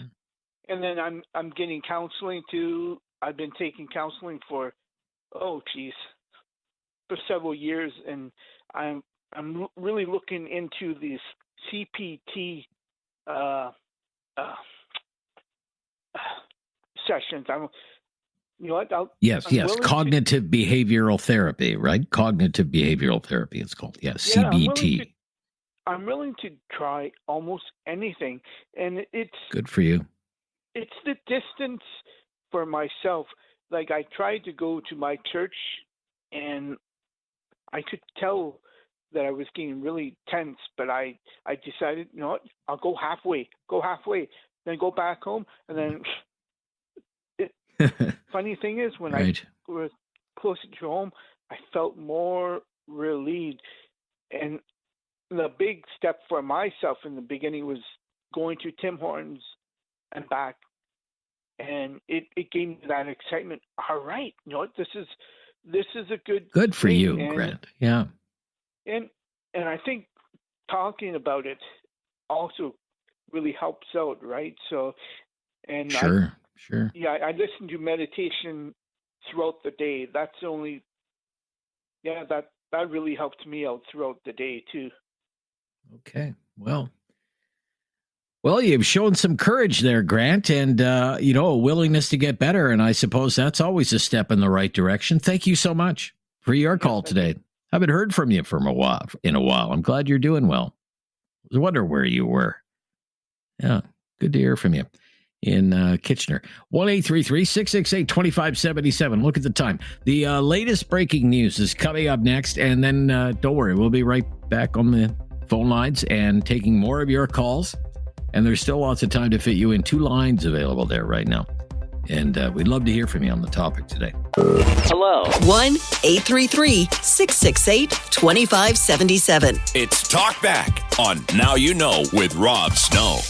and then I'm getting counseling too. I've been taking counseling for several years, and I'm really looking into these CPT sessions. Yes. I'm willing Cognitive behavioral therapy, right? Cognitive behavioral therapy, it's called. Yes, Yeah, CBT. I'm willing to try almost anything, and it's Good for you. it's the distance for myself. Like I tried to go to my church, and I could tell that I was getting really tense, but I decided, you know what, I'll go halfway, then go back home, and then. Funny thing is, when Right. I was closer to home, I felt more relieved. And the big step for myself in the beginning was going to Tim Hortons and back. And it gave me that excitement. All right, you know what, this is a good for thing. you, And- Grant. Yeah. And I think talking about it also really helps out, right? So, and Sure. Yeah, I listen to meditation throughout the day. That's the only, that really helped me out throughout the day too. Okay. Well, you've shown some courage there, Grant, and, a willingness to get better. And I suppose that's always a step in the right direction. Thank you so much for your call today. Haven't heard from you in a while. I'm glad you're doing well. I was wondering where you were. Yeah, good to hear from you in Kitchener. 1-833-668-2577. Look at the time. The latest breaking news is coming up next. And then don't worry, we'll be right back on the phone lines and taking more of your calls. And there's still lots of time to fit you in. 2 lines available there right now. And we'd love to hear from you on the topic today. Hello. 1-833-668-2577. It's Talk Back on Now You Know with Rob Snow.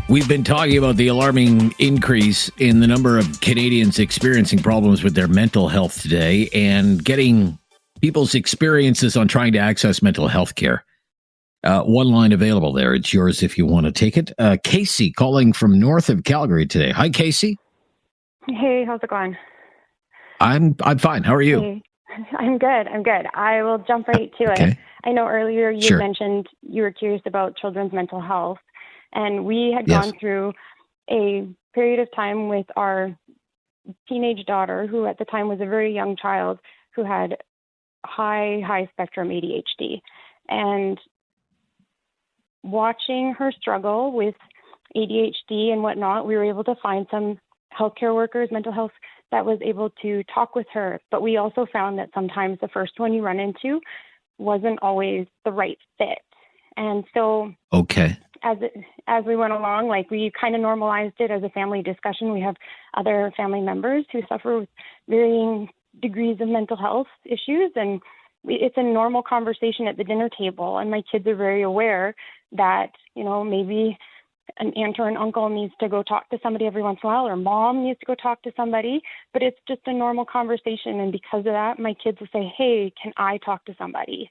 We've been talking about the alarming increase in the number of Canadians experiencing problems with their mental health today and getting people's experiences on trying to access mental health care. 1 line available there. It's yours if you want to take it. Casey calling from north of Calgary today. Hi, Casey. Hey, how's it going? I'm fine. How are you? Hey. I'm good. I will jump right to it. I know earlier you mentioned you were curious about children's mental health, and we had gone through a period of time with our teenage daughter, who at the time was a very young child, who had high spectrum ADHD. And watching her struggle with ADHD and whatnot, we were able to find some healthcare workers, mental health, that was able to talk with her. But we also found that sometimes the first one you run into wasn't always the right fit. And so as we went along, like, we kind of normalized it as a family discussion. We have other family members who suffer with varying degrees of mental health issues, and it's a normal conversation at the dinner table. And my kids are very aware that, maybe an aunt or an uncle needs to go talk to somebody every once in a while, or mom needs to go talk to somebody, but it's just a normal conversation. And because of that, my kids will say, hey, can I talk to somebody?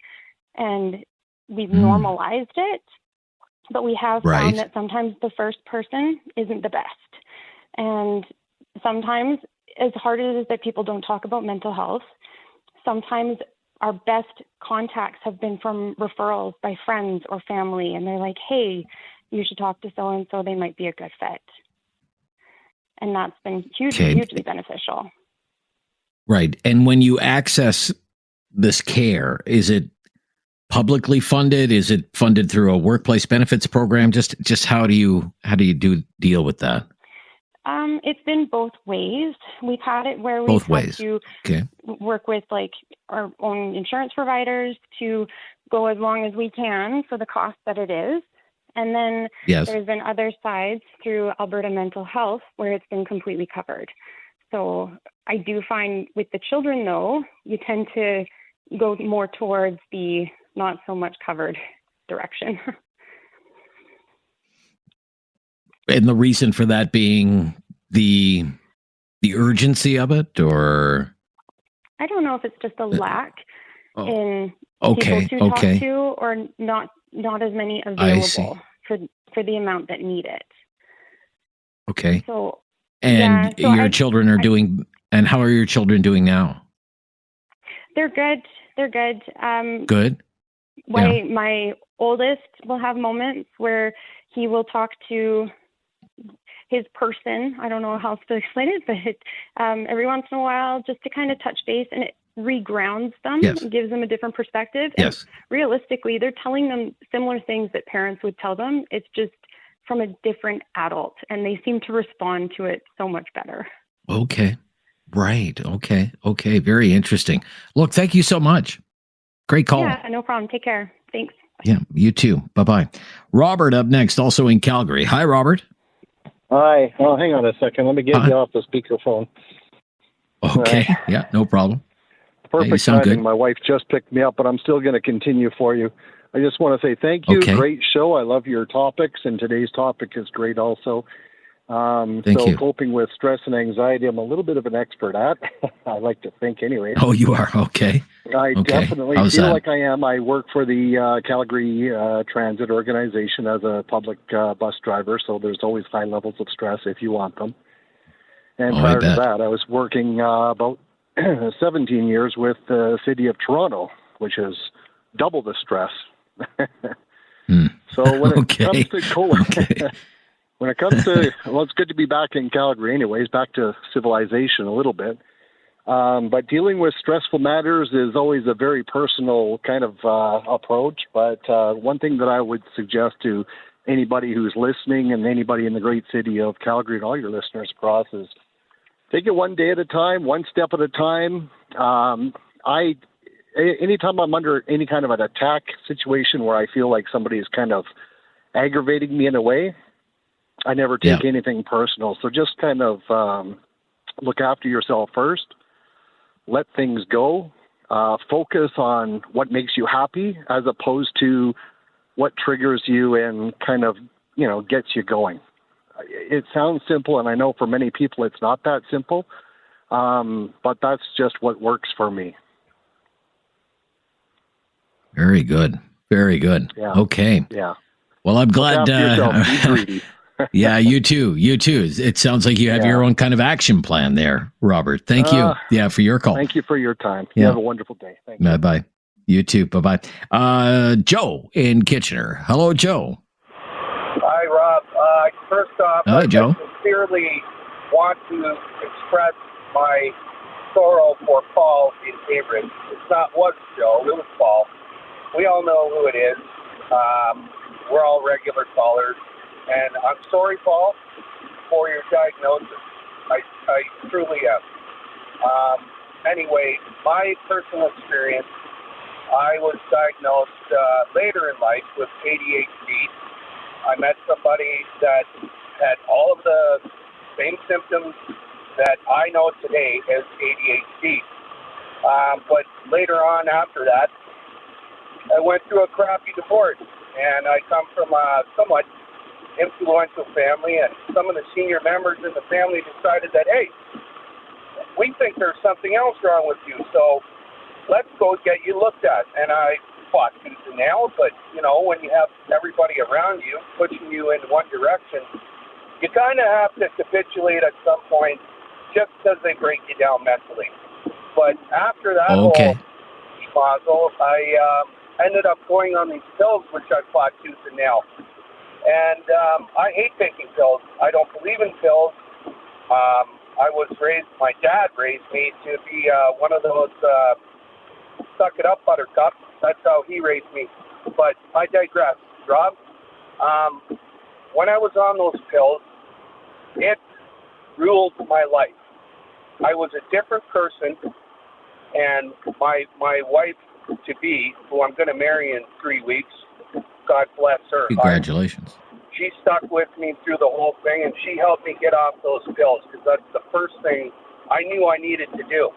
And we've normalized it, but we have found that sometimes the first person isn't the best. And sometimes, as hard as it is that people don't talk about mental health, sometimes our best contacts have been from referrals by friends or family, and they're like, hey, you should talk to so-and-so, they might be a good fit. And that's been hugely beneficial. Right. And when you access this care, is it publicly funded? Is it funded through a workplace benefits program? Just how do you deal with that? It's been both ways. We've had it where we've had to work with like our own insurance providers to go as long as we can for the cost that it is. And then there's been other sides through Alberta Mental Health where it's been completely covered. So I do find with the children, though, you tend to go more towards the not so much covered direction. And the reason for that being the urgency of it, or? I don't know if it's just a lack in people to talk to, or not as many available for the amount that need it. Okay. So, and your children are doing, and how are your children doing now? They're good. Good. My oldest will have moments where he will talk to his person. I don't know how to explain it, but every once in a while, just to kind of touch base, and it regrounds them, gives them a different perspective. And realistically, they're telling them similar things that parents would tell them. It's just from a different adult, and they seem to respond to it so much better. Okay. Right. Okay. Very interesting. Look, thank you so much. Great call. Yeah, no problem. Take care. Thanks. Yeah, you too. Bye-bye. Robert up next, also in Calgary. Hi, Robert. Hi. Oh, hang on a second. Let me get you off the speakerphone. Okay. Yeah, no problem. Perfect timing. Good. My wife just picked me up, but I'm still going to continue for you. I just want to say thank you. Okay. Great show. I love your topics, and today's topic is great also. Thank you. Coping with stress and anxiety, I'm a little bit of an expert at. I like to think anyway. Oh, you are? Okay. I definitely How's feel that? like I am. I work for the Calgary Transit Organization as a public bus driver, so there's always high levels of stress if you want them. And I prior to bet. that, I was working about 17 years with the city of Toronto, which is double the stress. So when it comes to when it comes to, well, it's good to be back in Calgary anyways, back to civilization a little bit. But dealing with stressful matters is always a very personal kind of approach. But one thing that I would suggest to anybody who's listening and anybody in the great city of Calgary and all your listeners across is take it one day at a time, one step at a time. Anytime I'm under any kind of an attack situation where I feel like somebody is kind of aggravating me in a way, I never take anything personal. So just kind of look after yourself first, let things go, focus on what makes you happy as opposed to what triggers you and kind of, gets you going. It sounds simple, and I know for many people it's not that simple, but that's just what works for me. Very good. Very good. Yeah. Okay. Yeah. Well, I'm glad. Look after yourself. Be greedy. Yeah, you too. You too. It sounds like you have your own kind of action plan there, Robert. Thank you. For your call. Thank you for your time. You have a wonderful day. Thank you. Bye-bye. You too. Bye-bye. Joe in Kitchener. Hello, Joe. Hi, Rob. First off, Hi, Joe. I sincerely want to express my sorrow for Paul in Cambridge. Was Joe, it was Paul. We all know who it is. We're all regular callers. And I'm sorry, Paul, for your diagnosis. I truly am. Anyway, my personal experience, I was diagnosed later in life with ADHD. I met somebody that had all of the same symptoms that I know today as ADHD. But later on after that, I went through a crappy divorce. And I come from a somewhat influential family, and some of the senior members in the family decided that, hey, we think there's something else wrong with you, so let's go get you looked at. And I fought tooth and nail, but, when you have everybody around you pushing you in one direction, you kind of have to capitulate at some point just because they break you down mentally. But after that whole schmozzle, I ended up going on these pills, which I fought tooth and nail. And I hate taking pills. I don't believe in pills. My dad raised me to be one of those suck it up buttercups. That's how he raised me. But I digress. Rob, when I was on those pills, it ruled my life. I was a different person, and my wife-to-be, who I'm going to marry in 3 weeks, God bless her. Congratulations. She stuck with me through the whole thing, and she helped me get off those pills because that's the first thing I knew I needed to do.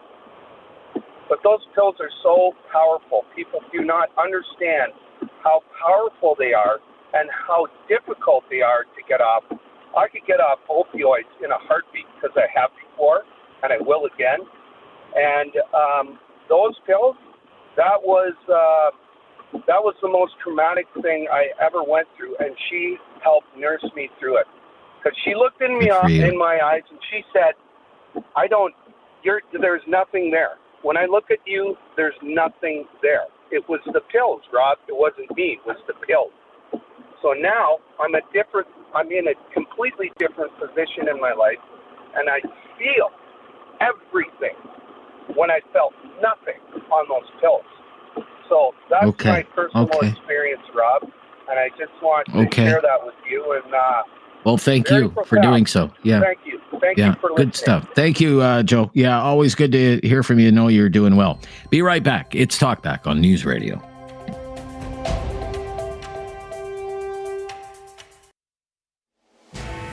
But those pills are so powerful. People do not understand how powerful they are and how difficult they are to get off. I could get off opioids in a heartbeat because I have before, and I will again. And those pills, that was the most traumatic thing I ever went through, and she helped nurse me through it. Because she looked in my eyes and she said, there's nothing there. When I look at you, there's nothing there. It was the pills, Rob. It wasn't me. It was the pills. So now I'm in a completely different position in my life, and I feel everything when I felt nothing on those pills. So that's my personal experience, Rob, and I just want to share that with you. And well, thank you for doing so. Yeah. Thank you. Thank you for listening. Good stuff. Thank you, Joe. Yeah, always good to hear from you. Know you're doing well. Be right back. It's Talkback on News Radio.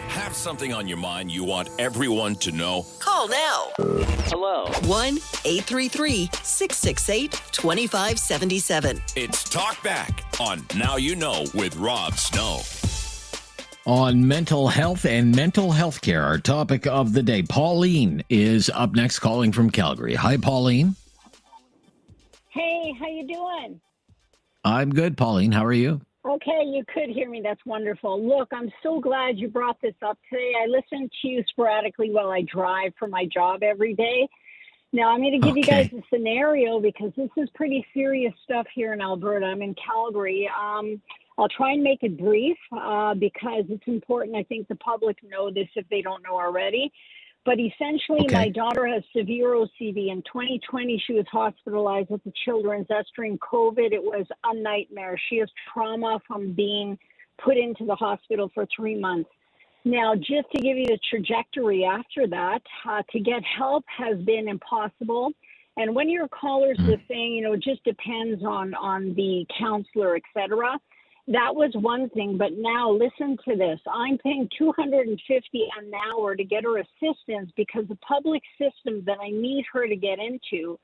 Have something on your mind you want everyone to know? Call now. Hello. 1-833-668-2577. It's Talkback on Now You Know with Rob Snow. On mental health and mental health care, our topic of the day. Pauline is up next, calling from Calgary. Hi, Pauline. Hey, how you doing? I'm good, Pauline. How are you? Okay, you could hear me. That's wonderful. Look, I'm so glad you brought this up today. I listen to you sporadically while I drive for my job every day. Now, I'm going to give you guys a scenario because this is pretty serious stuff here in Alberta. I'm in Calgary. I'll try and make it brief because it's important. I think the public know this if they don't know already. But essentially, my daughter has severe OCD. In 2020, she was hospitalized at the Children's. That's during COVID. It was a nightmare. She has trauma from being put into the hospital for 3 months. Now, just to give you the trajectory after that, to get help has been impossible. And when your callers were saying, it just depends on the counselor, et cetera, that was one thing. But now listen to this. I'm paying $250 an hour to get her assistance because the public system that I need her to get into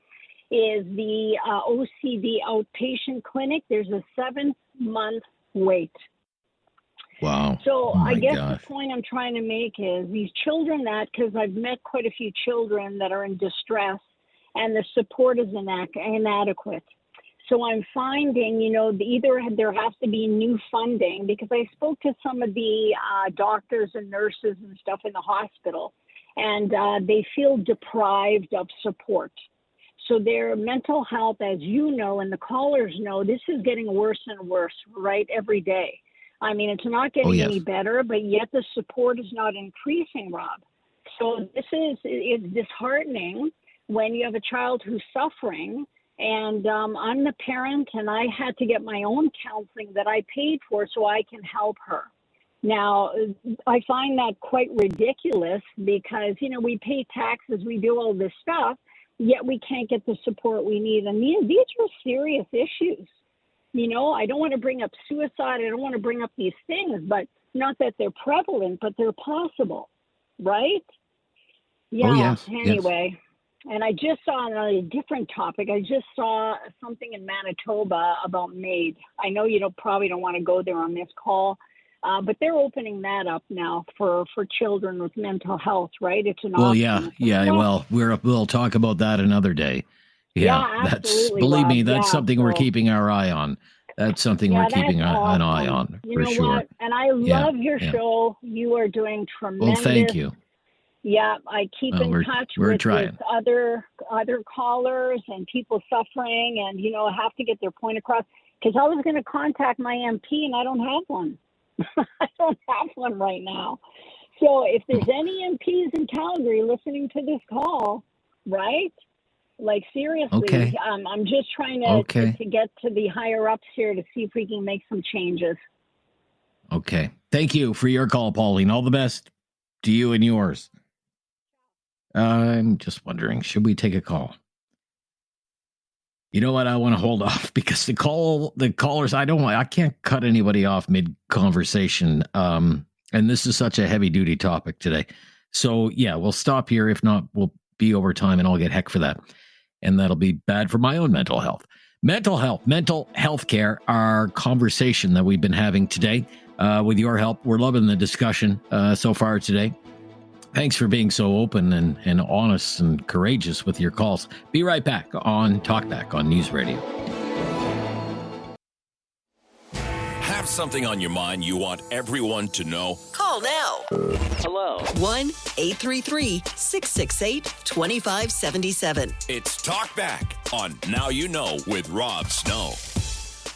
is the OCD outpatient clinic. There's a 7-month wait. Wow. So I guess the point I'm trying to make is these children because I've met quite a few children that are in distress and the support is inadequate. So I'm finding, either there has to be new funding because I spoke to some of the doctors and nurses and stuff in the hospital, and they feel deprived of support. So their mental health, as you know, and the callers know, this is getting worse and worse, right, every day. I mean, it's not getting any better, but yet the support is not increasing, Rob. So it's disheartening when you have a child who's suffering. And I'm the parent, and I had to get my own counseling that I paid for so I can help her. Now, I find that quite ridiculous because, we pay taxes, we do all this stuff, yet we can't get the support we need. And these are serious issues. I don't want to bring up suicide. I don't want to bring up these things, but not that they're prevalent, but they're possible, right? Yeah. Oh, yes. Anyway. Yes. And I just saw on a different topic, I just saw something in Manitoba about MAID. I know you probably don't want to go there on this call, but they're opening that up now for children with mental health, right? It's an option. Well, we'll talk about that another day. Absolutely, believe me, Rob. that's something we're keeping our eye on. That's something we're keeping an eye on for sure. What? And I love your show. You are doing tremendous. Well, thank you. Yeah, I keep in touch with other callers and people suffering, and I have to get their point across. Because I was going to contact my MP, and I don't have one. I don't have one right now. So if there's any MPs in Calgary listening to this call, right? Like seriously, I'm just trying to get to the higher ups here to see if we can make some changes. Okay, thank you for your call, Pauline. All the best to you and yours. I'm just wondering, should we take a call? You know what? I want to hold off because the callers, I can't cut anybody off mid conversation. And this is such a heavy duty topic today. So yeah, we'll stop here. If not, we'll be over time and I'll get heck for that. And that'll be bad for my own mental health. Mental health care, our conversation that we've been having today. With your help, we're loving the discussion so far today. Thanks for being so open and honest and courageous with your calls. Be right back on Talkback on News Radio. Have something on your mind you want everyone to know? Call now. Hello. 1-833-668-2577. It's Talkback on Now You Know with Rob Snow.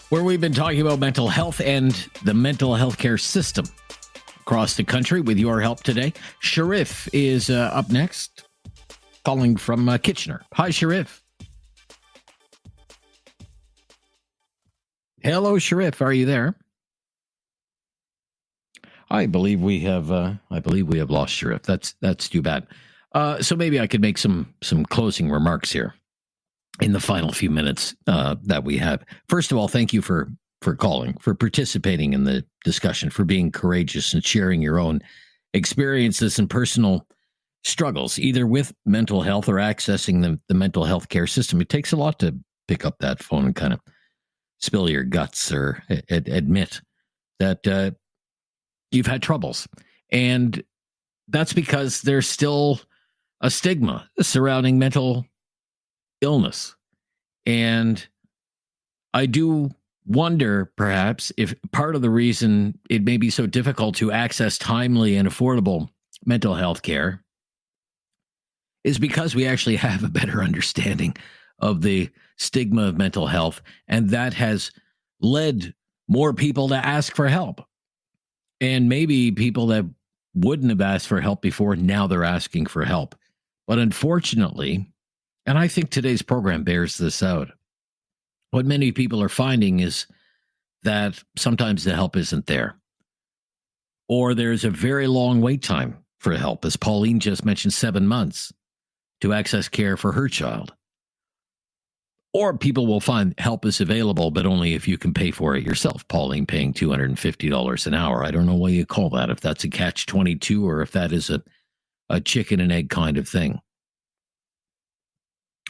Where we've been talking about mental health and the mental health care system across the country with your help today. Sharif is up next, calling from Kitchener. Hi, Sharif. Hello, Sharif. Are you there? I believe we have lost Sharif. That's too bad. So maybe I could make some closing remarks here in the final few minutes that we have. First of all, thank you for calling, for participating in the discussion, for being courageous and sharing your own experiences and personal struggles, either with mental health or accessing the mental health care system. It takes a lot to pick up that phone and kind of spill your guts or admit that you've had troubles. And that's because there's still a stigma surrounding mental illness. And I do wonder, perhaps, if part of the reason it may be so difficult to access timely and affordable mental health care is because we actually have a better understanding of the stigma of mental health, and that has led more people to ask for help. And maybe people that wouldn't have asked for help before, now they're asking for help. But unfortunately, and I think today's program bears this out, what many people are finding is that sometimes the help isn't there. Or there's a very long wait time for help, as Pauline just mentioned, 7 months to access care for her child. Or people will find help is available, but only if you can pay for it yourself. Pauline paying $250 an hour. I don't know what you call that, if that's a catch-22 or if that is a chicken and egg kind of thing.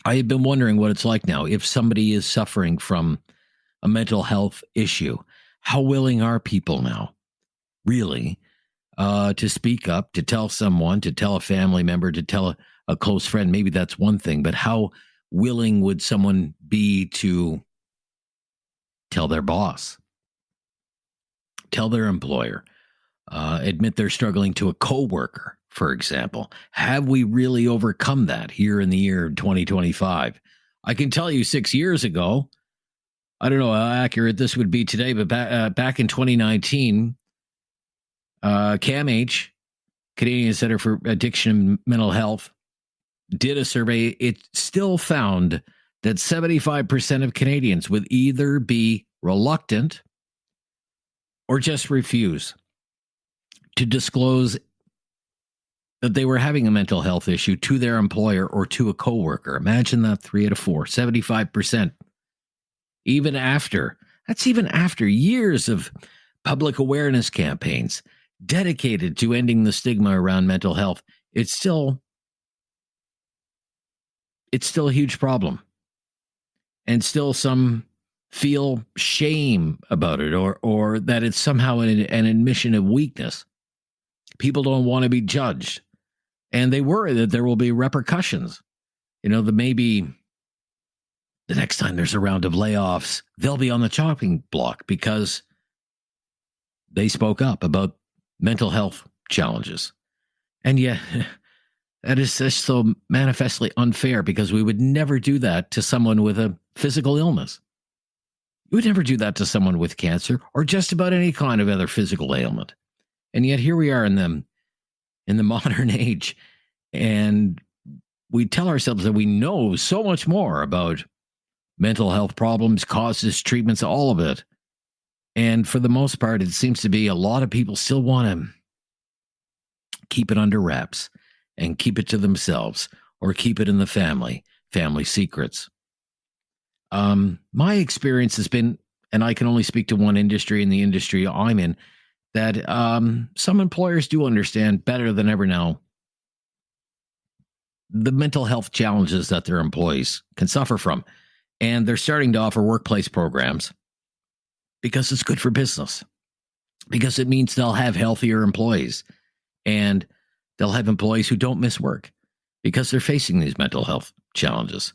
I have been wondering what it's like now. If somebody is suffering from a mental health issue, how willing are people now, really, to speak up, to tell someone, to tell a family member, to tell a close friend? Maybe that's one thing, but how willing would someone be to tell their boss, tell their employer, admit they're struggling to a coworker, for example? Have we really overcome that here in the year 2025? I can tell you 6 years ago, I don't know how accurate this would be today, but back in 2019, CAMH, Canadian Center for Addiction and Mental Health, did a survey. It still found that 75% of Canadians would either be reluctant or just refuse to disclose that they were having a mental health issue to their employer or to a coworker. Imagine that, 3 out of 4, 75%. Even after years of public awareness campaigns dedicated to ending the stigma around mental health, it's still a huge problem. And still some feel shame about it, or that it's somehow an admission of weakness. People don't want to be judged. And they worry that there will be repercussions. That maybe the next time there's a round of layoffs, they'll be on the chopping block because they spoke up about mental health challenges. And yet, that is just so manifestly unfair, because we would never do that to someone with a physical illness. You would never do that to someone with cancer or just about any kind of other physical ailment. And yet here we are in the modern age, and we tell ourselves that we know so much more about mental health problems, causes, treatments, all of it. And for the most part, it seems to be a lot of people still want to keep it under wraps and keep it to themselves, or keep it in the family secrets. My experience has been, and I can only speak to one industry, in the industry I'm in, that some employers do understand better than ever now the mental health challenges that their employees can suffer from. And they're starting to offer workplace programs because it's good for business, because it means they'll have healthier employees, and they'll have employees who don't miss work because they're facing these mental health challenges.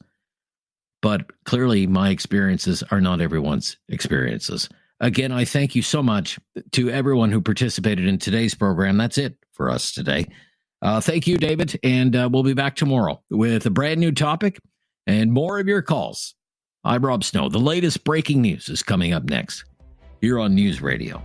But clearly, my experiences are not everyone's experiences. Again, I thank you so much to everyone who participated in today's program. That's it for us today. Thank you, David, and we'll be back tomorrow with a brand new topic and more of your calls. I'm Rob Snow. The latest breaking news is coming up next here on News Radio.